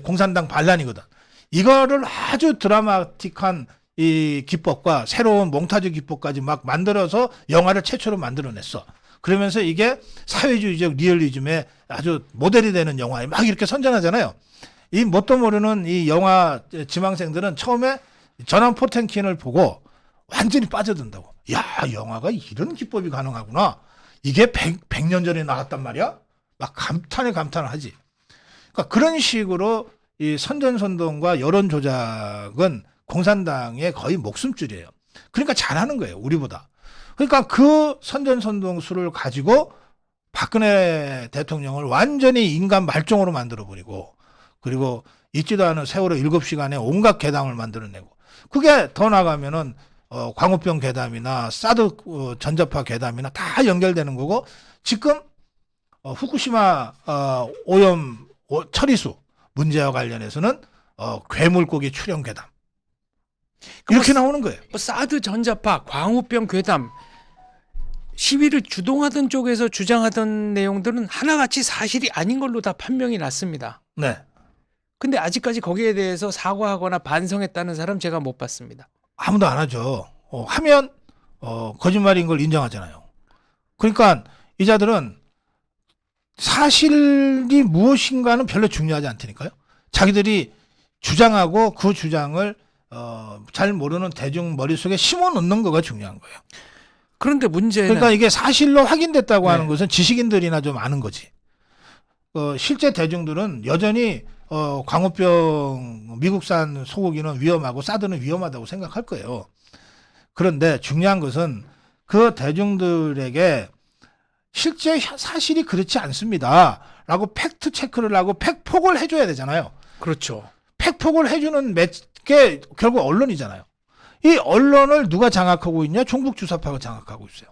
공산당 반란이거든. 이거를 아주 드라마틱한 이 기법과 새로운 몽타주 기법까지 막 만들어서 영화를 최초로 만들어냈어. 그러면서 이게 사회주의적 리얼리즘의 아주 모델이 되는 영화에 막 이렇게 선전하잖아요. 이 뭣도 모르는 이 영화 지망생들은 처음에 전함 포텐킨을 보고 완전히 빠져든다고. 야, 영화가 이런 기법이 가능하구나. 이게 100년 전에 나왔단 말이야? 막 감탄을 하지. 그러니까 그런 식으로 이 선전선동과 여론 조작은 공산당의 거의 목숨줄이에요. 그러니까 잘하는 거예요, 우리보다. 그러니까 그 선전선동술을 가지고 박근혜 대통령을 완전히 인간 말종으로 만들어버리고 그리고 있지도 않은 세월호 7시간에 온갖 괴담을 만들어내고 그게 더 나가면은 광우병 괴담이나 사드 전자파 괴담이나 다 연결되는 거고 지금 후쿠시마 오염 처리수 문제와 관련해서는 괴물고기 출현 괴담 이렇게 나오는 거예요. 뭐 사드 전자파, 광우병 괴담 시위를 주동하던 쪽에서 주장하던 내용들은 하나같이 사실이 아닌 걸로 다 판명이 났습니다. 네. 근데 아직까지 거기에 대해서 사과하거나 반성했다는 사람 제가 못 봤습니다. 아무도 안 하죠. 하면 거짓말인 걸 인정하잖아요. 그러니까 이 자들은 사실이 무엇인가는 별로 중요하지 않다니까요. 자기들이 주장하고 그 주장을 잘 모르는 대중 머릿속에 심어놓는 거가 중요한 거예요. 그런데 문제는 그러니까 이게 사실로 확인됐다고 네. 하는 것은 지식인들이나 좀 아는 거지. 실제 대중들은 여전히 광우병 미국산 소고기는 위험하고 사드는 위험하다고 생각할 거예요. 그런데 중요한 것은 그 대중들에게 실제 사실이 그렇지 않습니다. 라고 팩트 체크를 하고 팩폭을 해줘야 되잖아요. 그렇죠. 팩폭을 해주는 게 결국 언론이잖아요. 이 언론을 누가 장악하고 있냐? 종북 주사파가 장악하고 있어요.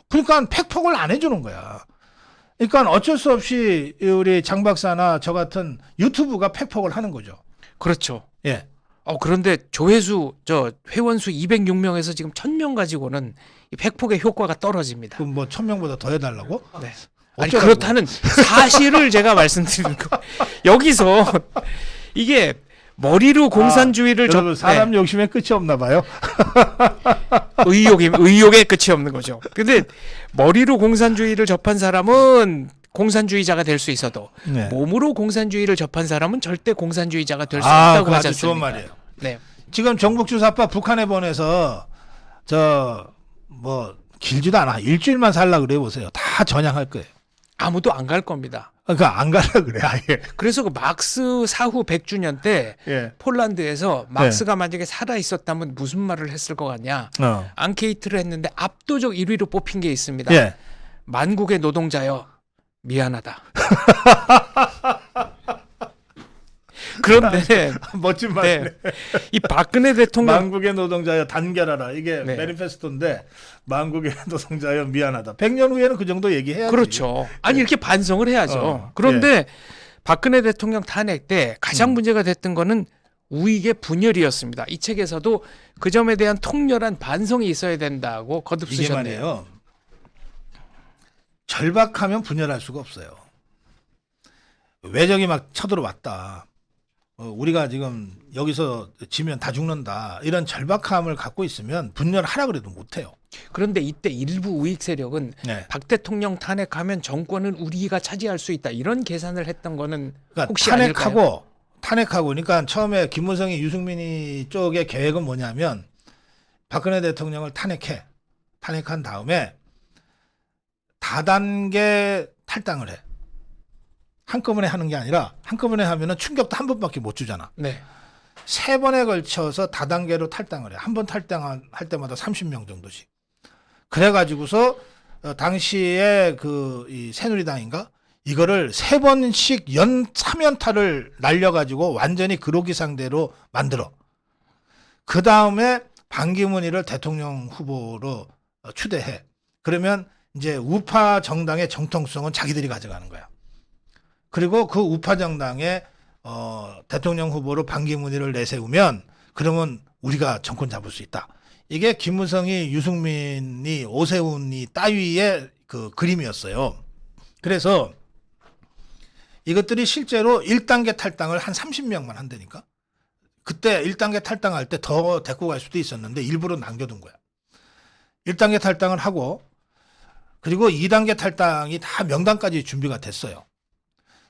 그러니까 팩폭을 안 해주는 거야. 그러니까 어쩔 수 없이 우리 장 박사나 저 같은 유튜브가 팩폭을 하는 거죠. 그렇죠. 예. 그런데 조회수 회원수 206명에서 지금 1000명 가지고는 이 팩폭의 효과가 떨어집니다. 그럼 뭐 1000명보다 더 해달라고? 네. 아니 어쩌라고? 그렇다는 사실을 제가 말씀드리는 거. 여기서 이게 머리로 공산주의를 여러분 사람 욕심에 끝이 없나 봐요. 의욕의 끝이 없는 거죠. 근데 머리로 공산주의를 접한 사람은 공산주의자가 될 수 있어도 네. 몸으로 공산주의를 접한 사람은 절대 공산주의자가 될 수 없다고 그거 하지 아주 좋은 않습니까? 말이에요. 네. 지금 정북주사파 북한에 보내서 뭐 길지도 않아. 일주일만 살라 그래 보세요. 다 전향할 거예요. 아무도 안 갈 겁니다. 그러니까 안 가려 그래 아예. 그래서 그 막스 사후 100주년 때 예. 폴란드에서 막스가 만약에 살아 있었다면 무슨 말을 했을 것 같냐? 앙케이트를 했는데 압도적 1위로 뽑힌 게 있습니다. 예. 만국의 노동자여 미안하다. 그런데 멋진 말이네. 네, 이 박근혜 대통령 만국의 노동자여 단결하라. 이게 네. 매니페스토인데 만국의 노동자여 미안하다. 100년 후에는 그 정도 얘기해야지. 그렇죠. 아니 이렇게 반성을 해야죠. 어, 그런데 박근혜 대통령 탄핵 때 가장 문제가 됐던 거는 우익의 분열이었습니다. 이 책에서도 그 점에 대한 통렬한 반성이 있어야 된다고 거듭 이게 쓰셨네요. 말이에요. 절박하면 분열할 수가 없어요. 외적이 막 쳐들어왔다. 우리가 지금 여기서 지면 다 죽는다. 이런 절박함을 갖고 있으면 분열하라 그래도 못해요. 그런데 이때 일부 우익 세력은 네. 박 대통령 탄핵하면 정권은 우리가 차지할 수 있다. 이런 계산을 했던 거는 그러니까 혹시 아닐까요? 탄핵하고 그러니까 처음에 김무성이 유승민이 쪽의 계획은 뭐냐면 박근혜 대통령을 탄핵한 다음에 다단계 탈당을 해. 한꺼번에 하는 게 아니라 한꺼번에 하면은 충격도 한 번밖에 못 주잖아. 네. 3번에 걸쳐서 다단계로 탈당을 해. 한 번 탈당할 때마다 30명 정도씩. 그래가지고서 당시에 이 새누리당인가 이거를 3번씩 3연타를 날려가지고 완전히 그로기 상대로 만들어. 그 다음에 반기문이를 대통령 후보로 추대해. 그러면 이제 우파 정당의 정통성은 자기들이 가져가는 거야. 그리고 그 우파 정당의 대통령 후보로 반기문이를 내세우면 그러면 우리가 정권 잡을 수 있다. 이게 김무성이 유승민이 오세훈이 따위의 그 그림이었어요. 그래서 이것들이 실제로 1단계 탈당을 한 30명만 한다니까. 그때 1단계 탈당할 때 더 데리고 갈 수도 있었는데 일부러 남겨둔 거야. 1단계 탈당을 하고 그리고 2단계 탈당이 다 명단까지 준비가 됐어요.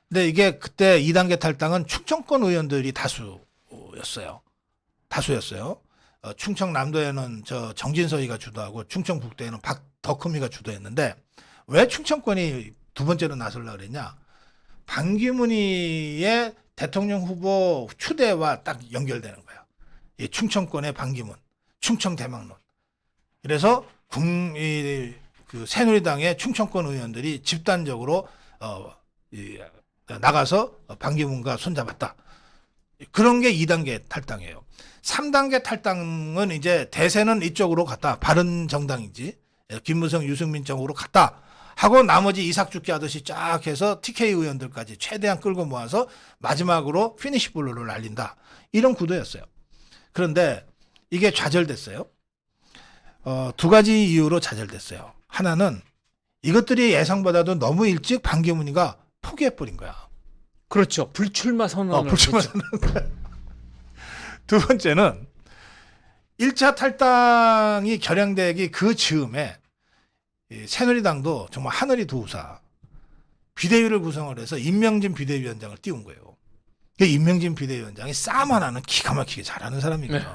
근데 이게 그때 2단계 탈당은 충청권 의원들이 다수였어요. 충청 남도에는 정진서이가 주도하고 충청 북도에는 박덕흠이가 주도했는데 왜 충청권이 두 번째로 나서려고 그랬냐? 반기문이의 대통령 후보 추대와 딱 연결되는 거야. 이 충청권의 반기문, 충청 대망론. 그래서 그 새누리당의 충청권 의원들이 집단적으로 나가서 반기문과 손잡았다. 그런 게 2단계 탈당이에요. 3단계 탈당은 이제 대세는 이쪽으로 갔다. 바른정당인지 김무성 유승민 쪽으로 갔다. 하고 나머지 이삭죽기 하듯이 쫙 해서 TK 의원들까지 최대한 끌고 모아서 마지막으로 피니시 블루를 날린다. 이런 구도였어요. 그런데 이게 좌절됐어요. 두 가지 이유로 좌절됐어요. 하나는 이것들이 예상보다도 너무 일찍 반기문이가 포기해버린 거야. 그렇죠. 불출마 선언을 불출마 했죠. 두 번째는 1차 탈당이 결행되기 그 즈음에 새누리당도 정말 하늘이 도우사 비대위를 구성을 해서 임명진 비대위원장을 띄운 거예요. 임명진 비대위원장이 싸움 하나는 기가 막히게 잘하는 사람이거든.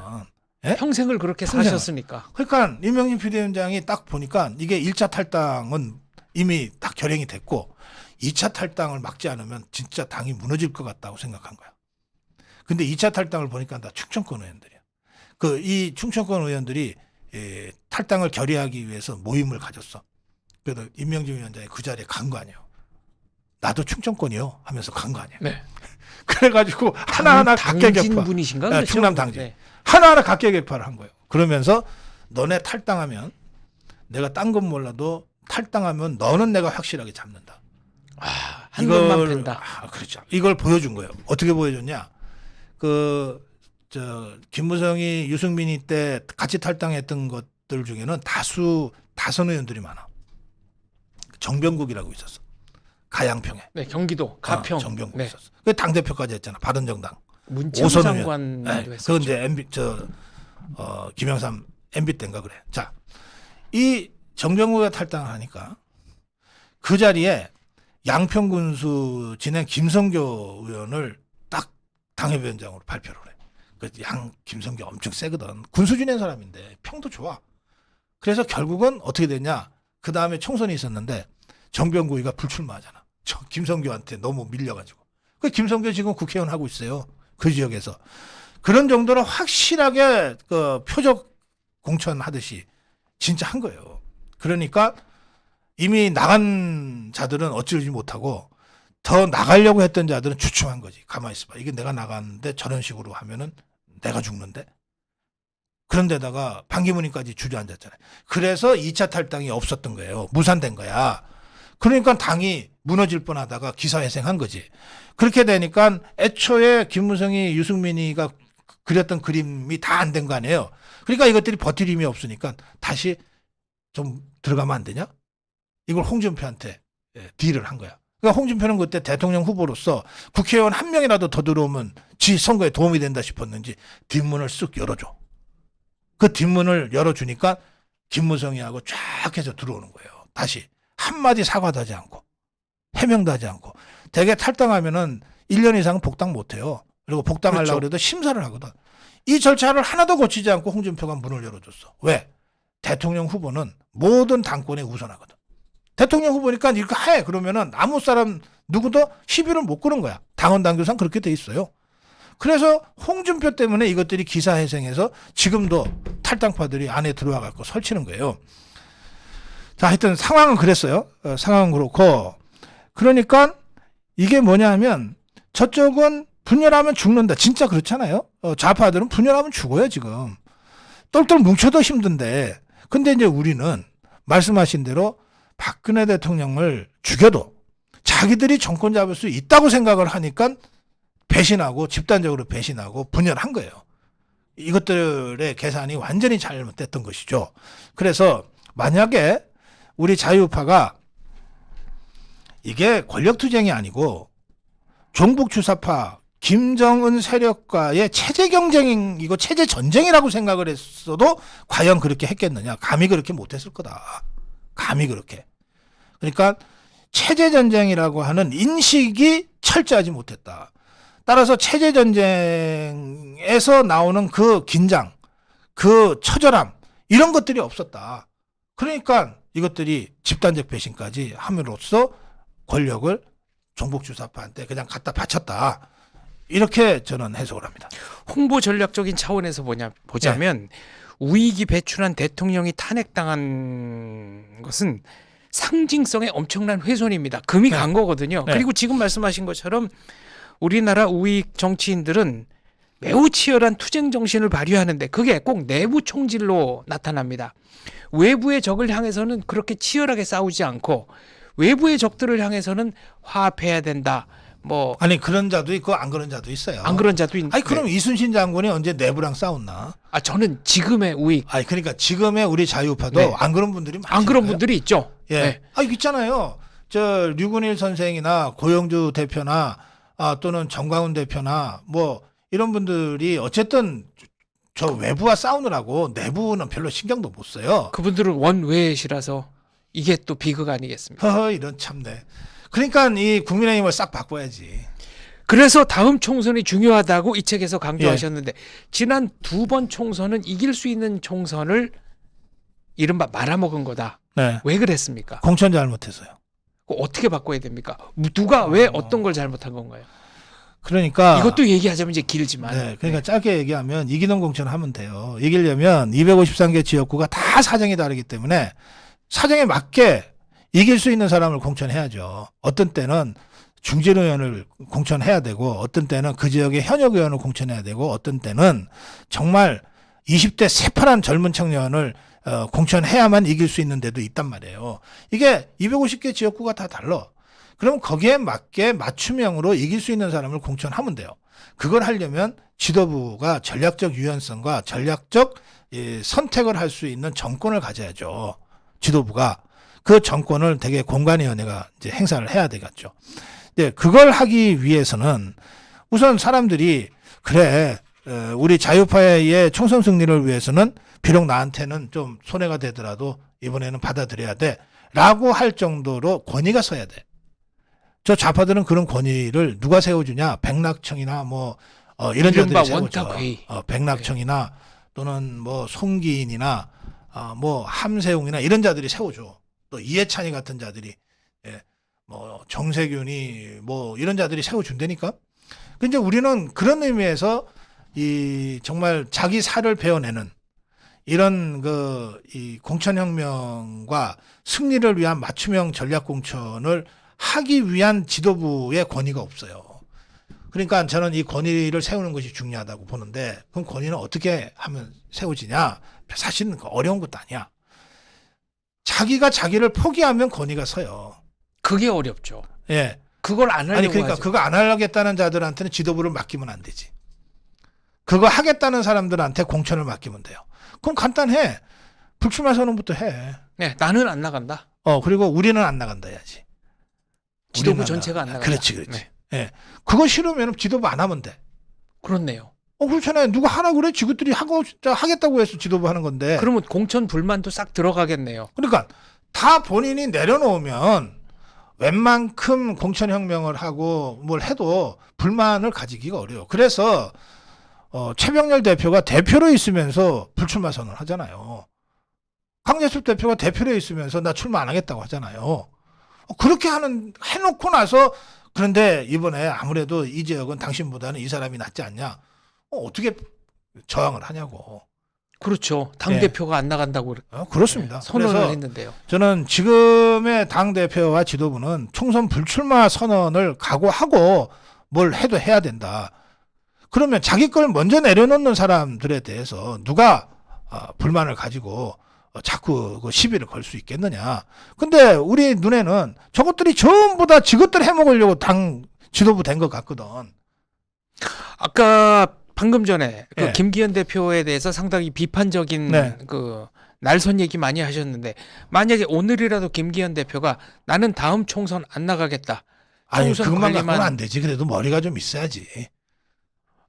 예? 평생을 그렇게 평생을. 사셨으니까. 그러니까 임명진 비대위원장이 딱 보니까 이게 1차 탈당은 이미 딱 결행이 됐고 2차 탈당을 막지 않으면 진짜 당이 무너질 것 같다고 생각한 거야. 근데 2차 탈당을 보니까 다 충청권 의원들이야. 이 충청권 의원들이 탈당을 결의하기 위해서 모임을 가졌어. 그래서 임명진 위원장이 그 자리에 간 거 아니에요. 나도 충청권이요 하면서 간 거 아니에요. 네. 그래가지고 하나하나 각계격파. 당진 분이신가? 네, 그렇죠? 충남 당진. 네. 하나하나 각계격파를 한 거예요. 그러면서 너네 탈당하면 내가 딴 건 몰라도 탈당하면 너는 내가 확실하게 잡는다. 한 번만 뺀다. 그렇죠. 이걸 보여준 거예요. 어떻게 보여줬냐? 김무성이 유승민이 때 같이 탈당했던 것들 중에는 다선 의원들이 많아. 정병국이라고 있었어. 가양평에. 네, 경기도 가평. 정병국 네. 있었어. 그 당대표까지 했잖아. 바른정당. 문체부 오선 장관도 네. 했었죠. 그건 이제 MB 김영삼 MB 때인가 그래. 자, 이 정병국이 탈당을 하니까 그 자리에 양평군수 진행 김성교 의원을 딱 당협위원장으로 발표를 해. 김성교 엄청 세거든. 군수 지낸 사람인데 평도 좋아. 그래서 결국은 어떻게 됐냐? 그 다음에 총선이 있었는데 정병국이가 불출마하잖아. 김성교한테 너무 밀려가지고. 그 김성교 지금 국회의원 하고 있어요. 그 지역에서. 그런 정도로 확실하게 표적 공천하듯이 진짜 한 거예요. 그러니까 이미 나간 자들은 어찌지 못하고 더 나가려고 했던 자들은 주춤한 거지. 가만히 있어봐. 이게 내가 나갔는데 저런 식으로 하면은 내가 죽는데. 그런데다가 반기문이까지 주저앉았잖아요. 그래서 2차 탈당이 없었던 거예요. 무산된 거야. 그러니까 당이 무너질 뻔하다가 기사회생한 거지. 그렇게 되니까 애초에 김무성이 유승민이가 그렸던 그림이 다 안 된 거 아니에요. 그러니까 이것들이 버틸 힘이 없으니까 다시 좀 들어가면 안 되냐? 이걸 홍준표한테 딜을 한 거야. 그러니까 홍준표는 그때 대통령 후보로서 국회의원 한 명이라도 더 들어오면 지 선거에 도움이 된다 싶었는지 뒷문을 쓱 열어줘. 그 뒷문을 열어주니까 김무성이하고 쫙 해서 들어오는 거예요. 다시 한마디 사과도 하지 않고 해명도 하지 않고. 대개 탈당하면은 1년 이상은 복당 못해요. 그리고 복당하려고 그렇죠. 해도 심사를 하거든. 이 절차를 하나도 거치지 않고 홍준표가 문을 열어줬어. 왜? 대통령 후보는 모든 당권에 우선하거든. 대통령 후보니까 이렇게 해. 그러면은 아무 사람 누구도 시비를 못 거는 거야. 당원 당규상 그렇게 돼 있어요. 그래서 홍준표 때문에 이것들이 기사회생해서 지금도 탈당파들이 안에 들어와 갖고 설치는 거예요. 자, 하여튼 상황은 그랬어요. 상황은 그렇고. 그러니까 이게 뭐냐 하면 저쪽은 분열하면 죽는다. 진짜 그렇잖아요. 좌파들은 분열하면 죽어요, 지금. 똘똘 뭉쳐도 힘든데. 근데 이제 우리는 말씀하신 대로 박근혜 대통령을 죽여도 자기들이 정권 잡을 수 있다고 생각을 하니까 배신하고 집단적으로 배신하고 분열한 거예요. 이것들의 계산이 완전히 잘못됐던 것이죠. 그래서 만약에 우리 자유파가 이게 권력투쟁이 아니고 종북주사파 김정은 세력과의 체제 경쟁이고 체제 전쟁이라고 생각을 했어도 과연 그렇게 했겠느냐. 감히 그렇게 못했을 거다. 감히 그렇게. 그러니까 체제 전쟁이라고 하는 인식이 철저하지 못했다. 따라서 체제 전쟁에서 나오는 그 긴장, 그 처절함 이런 것들이 없었다. 그러니까 이것들이 집단적 배신까지 함으로써 권력을 종북주사파한테 그냥 갖다 바쳤다. 이렇게 저는 해석을 합니다. 홍보 전략적인 차원에서 보자면 우익이 배출한 대통령이 탄핵당한 것은 상징성의 엄청난 훼손입니다. 금이 간 거거든요. 네. 그리고 지금 말씀하신 것처럼 우리나라 우익 정치인들은 매우 치열한 투쟁 정신을 발휘하는데 그게 꼭 내부 총질로 나타납니다. 외부의 적을 향해서는 그렇게 치열하게 싸우지 않고 외부의 적들을 향해서는 화합해야 된다. 뭐 아니 그런 자도 있고 안 그런 자도 있어요. 안 그런 자도 있는데. 아니 그럼 이순신 장군이 언제 내부랑 싸웠나? 저는 지금의 우익 아니 그러니까 지금의 우리 자유파도 네. 안 그런 분들이 많아요. 안 그런 분들이 있죠. 예. 네. 있잖아요. 저 류근일 선생이나 고영주 대표나 또는 정광훈 대표나 뭐 이런 분들이 어쨌든 저 외부와 싸우느라고 내부는 별로 신경도 못 써요. 그분들은 원외시라서 이게 또 비극 아니겠습니까? 허허 이런 참네. 그러니까 이 국민의힘을 싹 바꿔야지. 그래서 다음 총선이 중요하다고 이 책에서 강조하셨는데 지난 2번 총선은 이길 수 있는 총선을 이른바 말아먹은 거다. 네. 왜 그랬습니까? 공천 잘못해서요. 어떻게 바꿔야 됩니까? 누가 왜 어떤 걸 잘못한 건가요? 그러니까 이것도 얘기하자면 이제 길지만. 네, 그러니까 짧게 얘기하면 이기는 공천을 하면 돼요. 이기려면 253개 지역구가 다 사정이 다르기 때문에 사정에 맞게 이길 수 있는 사람을 공천해야죠. 어떤 때는 중진 의원을 공천해야 되고 어떤 때는 그 지역의 현역 의원을 공천해야 되고 어떤 때는 정말 20대 새파란 젊은 청년을 공천해야만 이길 수 있는 데도 있단 말이에요. 이게 250개 지역구가 다 달라. 그럼 거기에 맞게 맞춤형으로 이길 수 있는 사람을 공천하면 돼요. 그걸 하려면 지도부가 전략적 유연성과 전략적 선택을 할 수 있는 정권을 가져야죠. 지도부가. 그 정권을 되게 공관위원회가 이제 행사를 해야 되겠죠. 네, 그걸 하기 위해서는 우선 사람들이 그래 우리 자유파의 총선 승리를 위해서는 비록 나한테는 좀 손해가 되더라도 이번에는 받아들여야 돼 라고 할 정도로 권위가 서야 돼. 저 좌파들은 그런 권위를 누가 세워주냐? 백낙청이나 뭐 이런 이른바 자들이 세워줘. 원탁회의. 백낙청이나 또는 뭐 송기인이나 뭐 함세웅이나 이런 자들이 세워줘. 또 이해찬이 같은 자들이 뭐 정세균이 뭐 이런 자들이 세워준다니까. 근데 우리는 그런 의미에서 이 정말 자기 살을 베어내는 이런 이 공천혁명과 승리를 위한 맞춤형 전략 공천을 하기 위한 지도부의 권위가 없어요. 그러니까 저는 이 권위를 세우는 것이 중요하다고 보는데 그럼 권위는 어떻게 하면 세워지냐? 사실은 어려운 것도 아니야. 자기가 자기를 포기하면 권위가 서요. 그게 어렵죠. 예. 그걸 안 하려고 아니 그러니까 하죠. 그거 안 하겠다는 자들한테는 지도부를 맡기면 안 되지. 그거 하겠다는 사람들한테 공천을 맡기면 돼요. 그럼 간단해. 불출마 선언부터 해. 네, 나는 안 나간다. 그리고 우리는 안 나간다 해야지. 지도부 우리는 전체가 안 나간다. 그렇지. 네. 예. 그거 싫으면 지도부 안 하면 돼. 그렇네요. 그렇잖아요. 누가 하라 그래? 지구들이 하겠다고 해서 지도부 하는 건데. 그러면 공천 불만도 싹 들어가겠네요. 그러니까 다 본인이 내려놓으면 웬만큼 공천혁명을 하고 뭘 해도 불만을 가지기가 어려워요. 그래서 최병렬 대표가 대표로 있으면서 불출마 선언을 하잖아요. 강재숙 대표가 대표로 있으면서 나 출마 안 하겠다고 하잖아요. 그렇게 해놓고 나서 그런데 이번에 아무래도 이 지역은 당신보다는 이 사람이 낫지 않냐. 어떻게 저항을 하냐고. 그렇죠. 예. 당대표가 안 나간다고 그렇습니다. 선언을 그래서 했는데요. 저는 지금의 당대표와 지도부는 총선 불출마 선언을 각오하고 뭘 해도 해야 된다. 그러면 자기 걸 먼저 내려놓는 사람들에 대해서 누가 불만을 가지고 자꾸 그 시비를 걸 수 있겠느냐. 근데 우리 눈에는 저것들이 전부 다 지것들 해먹으려고 당 지도부 된 것 같거든. 아까 방금 전에 그 예. 김기현 대표에 대해서 상당히 비판적인 네. 그 날선 얘기 많이 하셨는데 만약에 오늘이라도 김기현 대표가 나는 다음 총선 안 나가겠다. 아니 총선 그것만 관리만- 갖고는 안 되지. 그래도 머리가 좀 있어야지.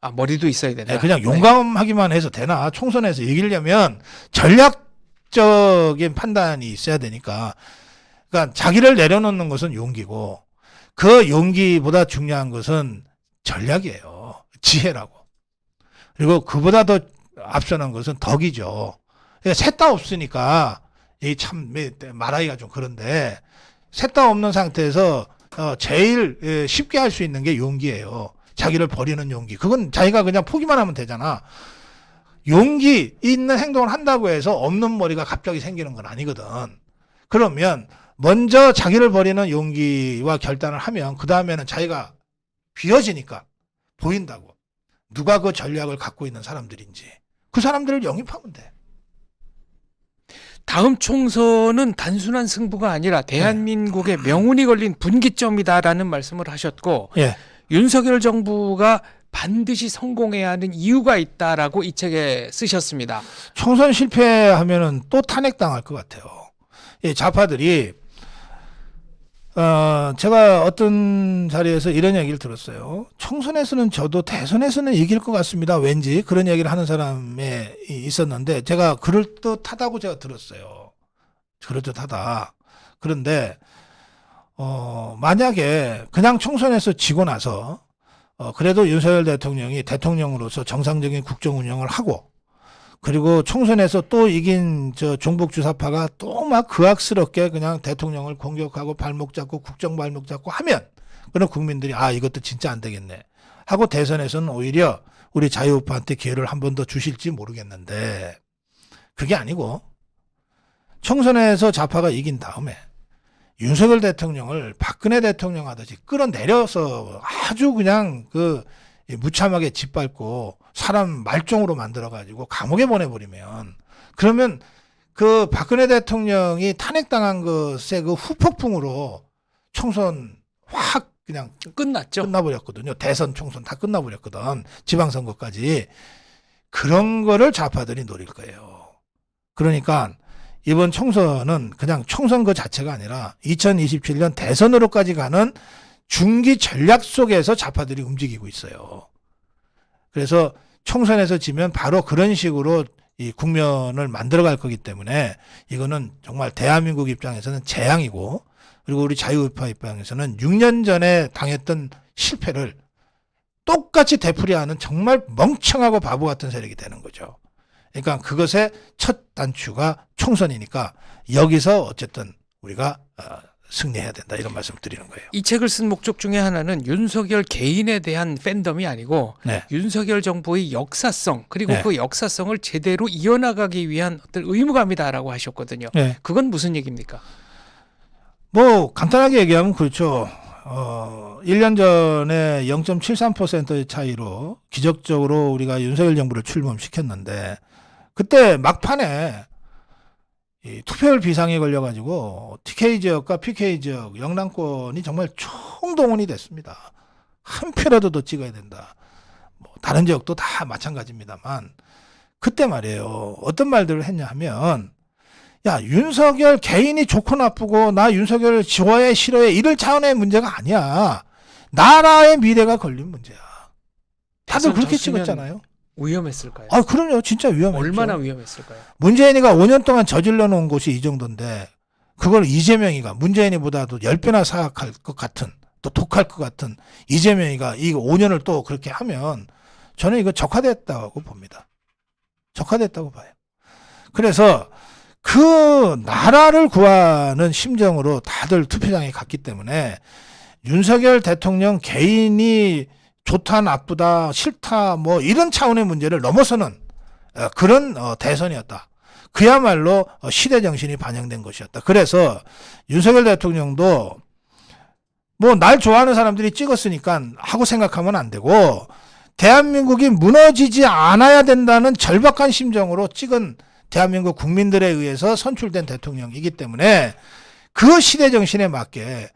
아 머리도 있어야 된다. 네, 그냥 네. 용감하기만 해서 되나? 총선에서 이기려면 전략적인 판단이 있어야 되니까. 그러니까 자기를 내려놓는 것은 용기고 그 용기보다 중요한 것은 전략이에요. 지혜라고. 그리고 그보다 더 앞서는 것은 덕이죠. 그러니까 셋 다 없으니까 이 참 말하기가 좀 그런데 셋 다 없는 상태에서 제일 쉽게 할 수 있는 게 용기예요. 자기를 버리는 용기. 그건 자기가 그냥 포기만 하면 되잖아. 용기 있는 행동을 한다고 해서 없는 머리가 갑자기 생기는 건 아니거든. 그러면 먼저 자기를 버리는 용기와 결단을 하면 그 다음에는 자기가 비어지니까 보인다고. 누가 그 전략을 갖고 있는 사람들인지 그 사람들을 영입하면 돼. 다음 총선은 단순한 승부가 아니라 대한민국의 명운이 걸린 분기점이다라는 말씀을 하셨고 예. 윤석열 정부가 반드시 성공해야 하는 이유가 있다라고 이 책에 쓰셨습니다. 총선 실패하면은 또 탄핵당할 것 같아요. 이 좌파들이 제가 어떤 자리에서 이런 얘기를 들었어요. 총선에서는 져도 대선에서는 이길 것 같습니다. 왠지 그런 얘기를 하는 사람이 있었는데 제가 그럴듯하다고 제가 들었어요. 그럴듯하다. 그런데 만약에 그냥 총선에서 지고 나서 그래도 윤석열 대통령이 대통령으로서 정상적인 국정 운영을 하고 그리고 총선에서 또 이긴 저 종북 주사파가 또 막 그악스럽게 그냥 대통령을 공격하고 발목 잡고 국정 발목 잡고 하면 그런 국민들이 이것도 진짜 안 되겠네 하고 대선에서는 오히려 우리 자유우파한테 기회를 한 번 더 주실지 모르겠는데 그게 아니고 총선에서 좌파가 이긴 다음에 윤석열 대통령을 박근혜 대통령 하듯이 끌어내려서 아주 그냥 무참하게 짓밟고 사람 말종으로 만들어가지고 감옥에 보내버리면 그러면 그 박근혜 대통령이 탄핵당한 것의 그 후폭풍으로 총선 확 그냥 끝났죠. 끝나버렸거든요. 대선 총선 다 끝나버렸거든. 지방선거까지. 그런 거를 좌파들이 노릴 거예요. 그러니까 이번 총선은 그냥 총선 그 자체가 아니라 2027년 대선으로까지 가는 중기 전략 속에서 좌파들이 움직이고 있어요. 그래서 총선에서 지면 바로 그런 식으로 이 국면을 만들어갈 거기 때문에 이거는 정말 대한민국 입장에서는 재앙이고 그리고 우리 자유우파 입장에서는 6년 전에 당했던 실패를 똑같이 되풀이하는 정말 멍청하고 바보 같은 세력이 되는 거죠. 그러니까 그것의 첫 단추가 총선이니까 여기서 어쨌든 우리가 승리해야 된다 이런 말씀을 드리는 거예요. 이 책을 쓴 목적 중에 하나는 윤석열 개인에 대한 팬덤이 아니고 네. 윤석열 정부의 역사성 그리고 네. 그 역사성을 제대로 이어나가기 위한 어떤 의무감이다라고 하셨거든요. 네. 그건 무슨 얘기입니까? 뭐 간단하게 얘기하면 그렇죠. 1년 전에 0.73%의 차이로 기적적으로 우리가 윤석열 정부를 출범시켰는데 그때 막판에 이 투표율 비상에 걸려가지고 TK 지역과 PK 지역 영남권이 정말 총동원이 됐습니다. 한 표라도 더 찍어야 된다. 뭐 다른 지역도 다 마찬가지입니다만 그때 말이에요. 어떤 말들을 했냐 하면 야 윤석열 개인이 좋고 나쁘고 나 윤석열 좋아해 싫어해 이럴 차원의 문제가 아니야. 나라의 미래가 걸린 문제야. 다들 그렇게 졌으면 찍었잖아요. 위험했을까요? 아 그럼요. 진짜 위험했죠. 얼마나 위험했을까요? 문재인이가 5년 동안 저질러 놓은 곳이 이 정도인데 그걸 이재명이가 문재인이보다도 10배나 사악할 것 같은 또 독할 것 같은 이재명이가 이 5년을 또 그렇게 하면 저는 이거 적화됐다고 봅니다. 적화됐다고 봐요. 그래서 그 나라를 구하는 심정으로 다들 투표장에 갔기 때문에 윤석열 대통령 개인이 좋다 나쁘다 싫다 뭐 이런 차원의 문제를 넘어서는 그런 대선이었다. 그야말로 시대 정신이 반영된 것이었다. 그래서 윤석열 대통령도 뭐 날 좋아하는 사람들이 찍었으니까 하고 생각하면 안 되고 대한민국이 무너지지 않아야 된다는 절박한 심정으로 찍은 대한민국 국민들에 의해서 선출된 대통령이기 때문에 그 시대 정신에 맞게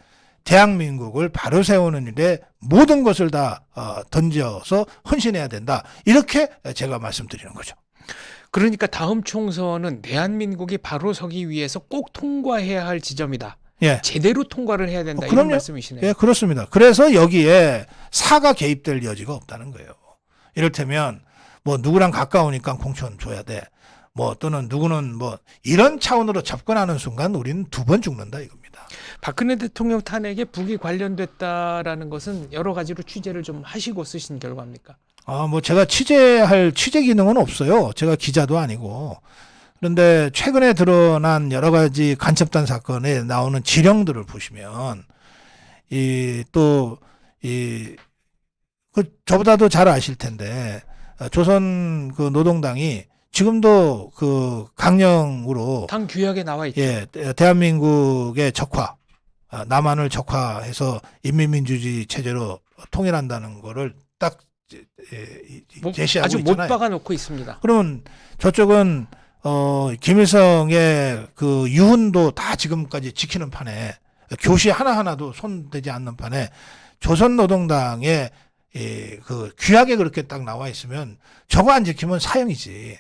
대한민국을 바로 세우는 일에 모든 것을 다 던져서 헌신해야 된다. 이렇게 제가 말씀드리는 거죠. 그러니까 다음 총선은 대한민국이 바로 서기 위해서 꼭 통과해야 할 지점이다. 예. 제대로 통과를 해야 된다. 이런 그럼요. 말씀이시네요. 예, 그렇습니다. 그래서 여기에 사가 개입될 여지가 없다는 거예요. 이를테면 뭐 누구랑 가까우니까 공천 줘야 돼. 뭐 또는 누구는 뭐 이런 차원으로 접근하는 순간 우리는 2번 죽는다 이겁니다. 박근혜 대통령 탄핵에 북이 관련됐다라는 것은 여러 가지로 취재를 좀 하시고 쓰신 결과입니까? 뭐 제가 취재할 취재 기능은 없어요. 제가 기자도 아니고. 그런데 최근에 드러난 여러 가지 간첩단 사건에 나오는 지령들을 보시면 저보다도 잘 아실 텐데 조선 그 노동당이 지금도 그 강령으로 당 규약에 나와 있죠. 예, 대한민국의 적화, 남한을 적화해서 인민민주주의 체제로 통일한다는 거를 딱 제시하고 아주 있잖아요. 못 박아 놓고 있습니다. 그러면 저쪽은 김일성의 그 유훈도 다 지금까지 지키는 판에 교시 하나하나도 손대지 않는 판에 조선노동당의 그 규약에 그렇게 딱 나와 있으면 저거 안 지키면 사형이지.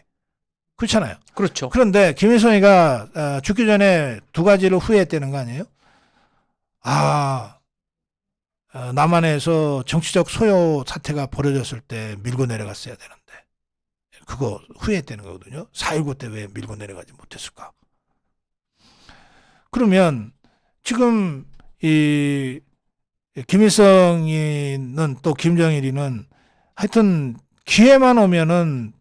그렇잖아요. 그렇죠. 그런데 김일성이가 죽기 전에 2가지를 후회했다는 거 아니에요? 남한에서 정치적 소요 사태가 벌어졌을 때 밀고 내려갔어야 되는데 그거 후회했다는 거거든요. 4.19 때 왜 밀고 내려가지 못했을까? 그러면 지금 이 김일성이는 또 김정일이는 하여튼 기회만 오면은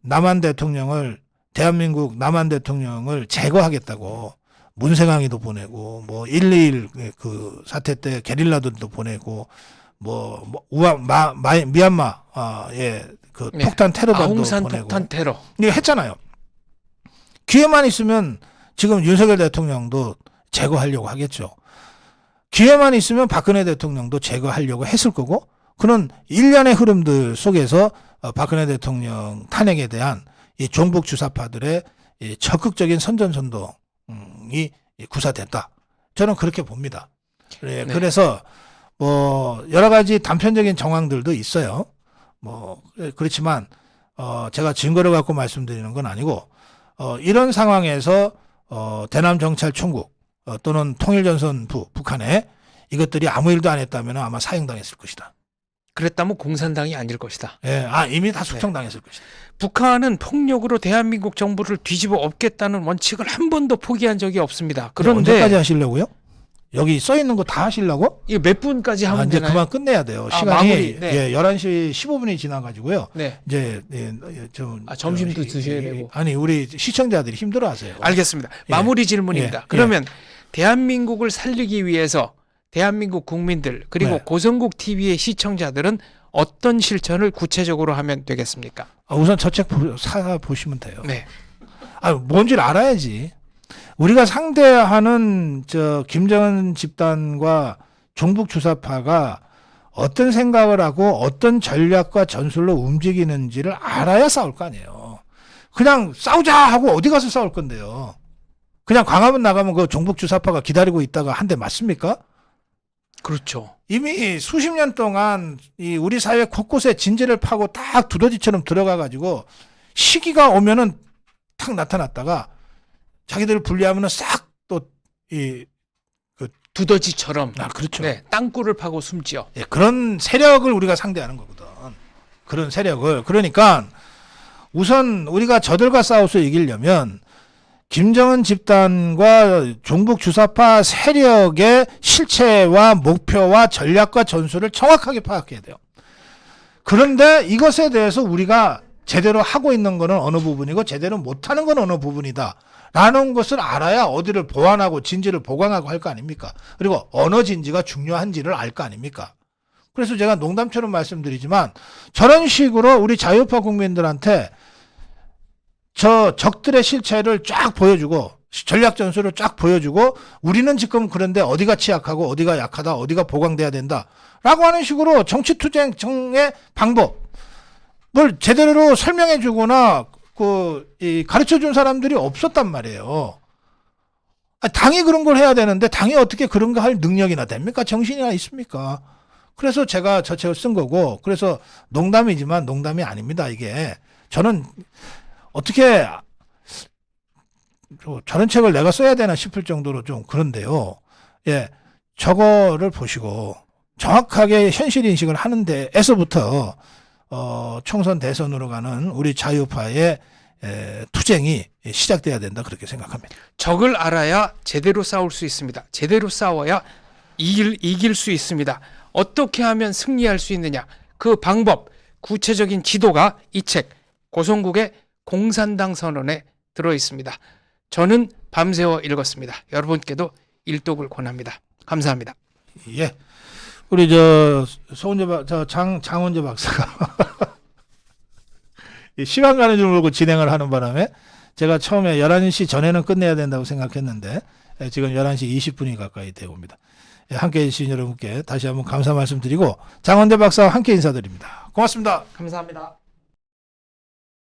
대한민국 남한 대통령을 제거하겠다고 문생항이도 보내고 뭐 1.21 그 사태 때 게릴라들도 보내고 미얀마 그 네. 폭탄 테러단도 아웅산 보내고 폭탄 테러. 이거 했잖아요. 기회만 있으면 지금 윤석열 대통령도 제거하려고 하겠죠. 기회만 있으면 박근혜 대통령도 제거하려고 했을 거고 그런 일련의 흐름들 속에서 박근혜 대통령 탄핵에 대한 이 종북 주사파들의 이 적극적인 선전선동이 구사됐다. 저는 그렇게 봅니다. 네. 그래서 뭐 여러 가지 단편적인 정황들도 있어요. 뭐 그렇지만 제가 증거를 갖고 말씀드리는 건 아니고 이런 상황에서 대남 정찰 총국 또는 통일전선부 북한에 이것들이 아무 일도 안 했다면 아마 사형당했을 것이다. 그랬다면 공산당이 아닐 것이다. 예, 이미 다 숙청당했을 것이다. 북한은 폭력으로 대한민국 정부를 뒤집어 엎겠다는 원칙을 한 번도 포기한 적이 없습니다. 그런데 언제까지 하시려고요? 여기 써 있는 거 다 하시려고? 이거 몇 분까지 하면 이제 되나요? 그만 끝내야 돼요. 시간이 마무리, 네. 예, 11시 15분이 지나가지고요. 네. 이제 점심도 드셔야 되고. 아니 우리 시청자들이 힘들어하세요. 알겠습니다. 예. 마무리 질문입니다. 예. 그러면 대한민국을 살리기 위해서 대한민국 국민들 그리고 네. 고성국 TV의 시청자들은 어떤 실천을 구체적으로 하면 되겠습니까? 우선 저 책 사 보시면 돼요. 네. 뭔지를 알아야지. 우리가 상대하는 저 김정은 집단과 종북 주사파가 어떤 생각을 하고 어떤 전략과 전술로 움직이는지를 알아야 싸울 거 아니에요. 그냥 싸우자 하고 어디 가서 싸울 건데요. 그냥 광화문 나가면 그 종북 주사파가 기다리고 있다가 한 대 맞습니까? 그렇죠. 이미 수십 년 동안 이 우리 사회 곳곳에 진지를 파고 딱 두더지처럼 들어가 가지고 시기가 오면은 탁 나타났다가 자기들 분리하면은 싹 또 이 두더지처럼 그렇죠. 네, 땅굴을 파고 숨지요. 예, 그런 세력을 우리가 상대하는 거거든. 그런 세력을. 그러니까 우선 우리가 저들과 싸워서 이기려면 김정은 집단과 종북 주사파 세력의 실체와 목표와 전략과 전술을 정확하게 파악해야 돼요. 그런데 이것에 대해서 우리가 제대로 하고 있는 거는 어느 부분이고 제대로 못하는 건 어느 부분이다 라는 것을 알아야 어디를 보완하고 진지를 보강하고 할 거 아닙니까? 그리고 어느 진지가 중요한지를 알 거 아닙니까? 그래서 제가 농담처럼 말씀드리지만 저런 식으로 우리 자유파 국민들한테 저 적들의 실체를 쫙 보여주고 전략 전술을 쫙 보여주고 우리는 지금 그런데 어디가 취약하고 어디가 약하다 어디가 보강돼야 된다 라고 하는 식으로 정치투쟁의 방법을 제대로 설명해 주거나 가르쳐 준 사람들이 없었단 말이에요. 당이 그런 걸 해야 되는데 당이 어떻게 그런 거 할 능력이나 됩니까? 정신이나 있습니까? 그래서 제가 저 책을 쓴 거고 그래서 농담이지만 농담이 아닙니다. 이게 저는 어떻게 저런 책을 내가 써야 되나 싶을 정도로 좀 그런데요. 예, 저거를 보시고 정확하게 현실 인식을 하는 데에서부터 총선 대선으로 가는 우리 자유파의 투쟁이 시작돼야 된다 그렇게 생각합니다. 적을 알아야 제대로 싸울 수 있습니다. 제대로 싸워야 이길 수 있습니다. 어떻게 하면 승리할 수 있느냐 그 방법 구체적인 지도가 이 책 고성국의 공산당 선언에 들어 있습니다. 저는 밤새워 읽었습니다. 여러분께도 일독을 권합니다. 감사합니다. 예, 우리 장원재 박사가 시간 가는 줄 모르고 진행을 하는 바람에 제가 처음에 11시 전에는 끝내야 된다고 생각했는데 지금 11시 20분이 가까이 되어 옵니다. 함께해 주신 여러분께 다시 한번 감사 말씀드리고 장원재 박사와 함께 인사드립니다. 고맙습니다. 감사합니다.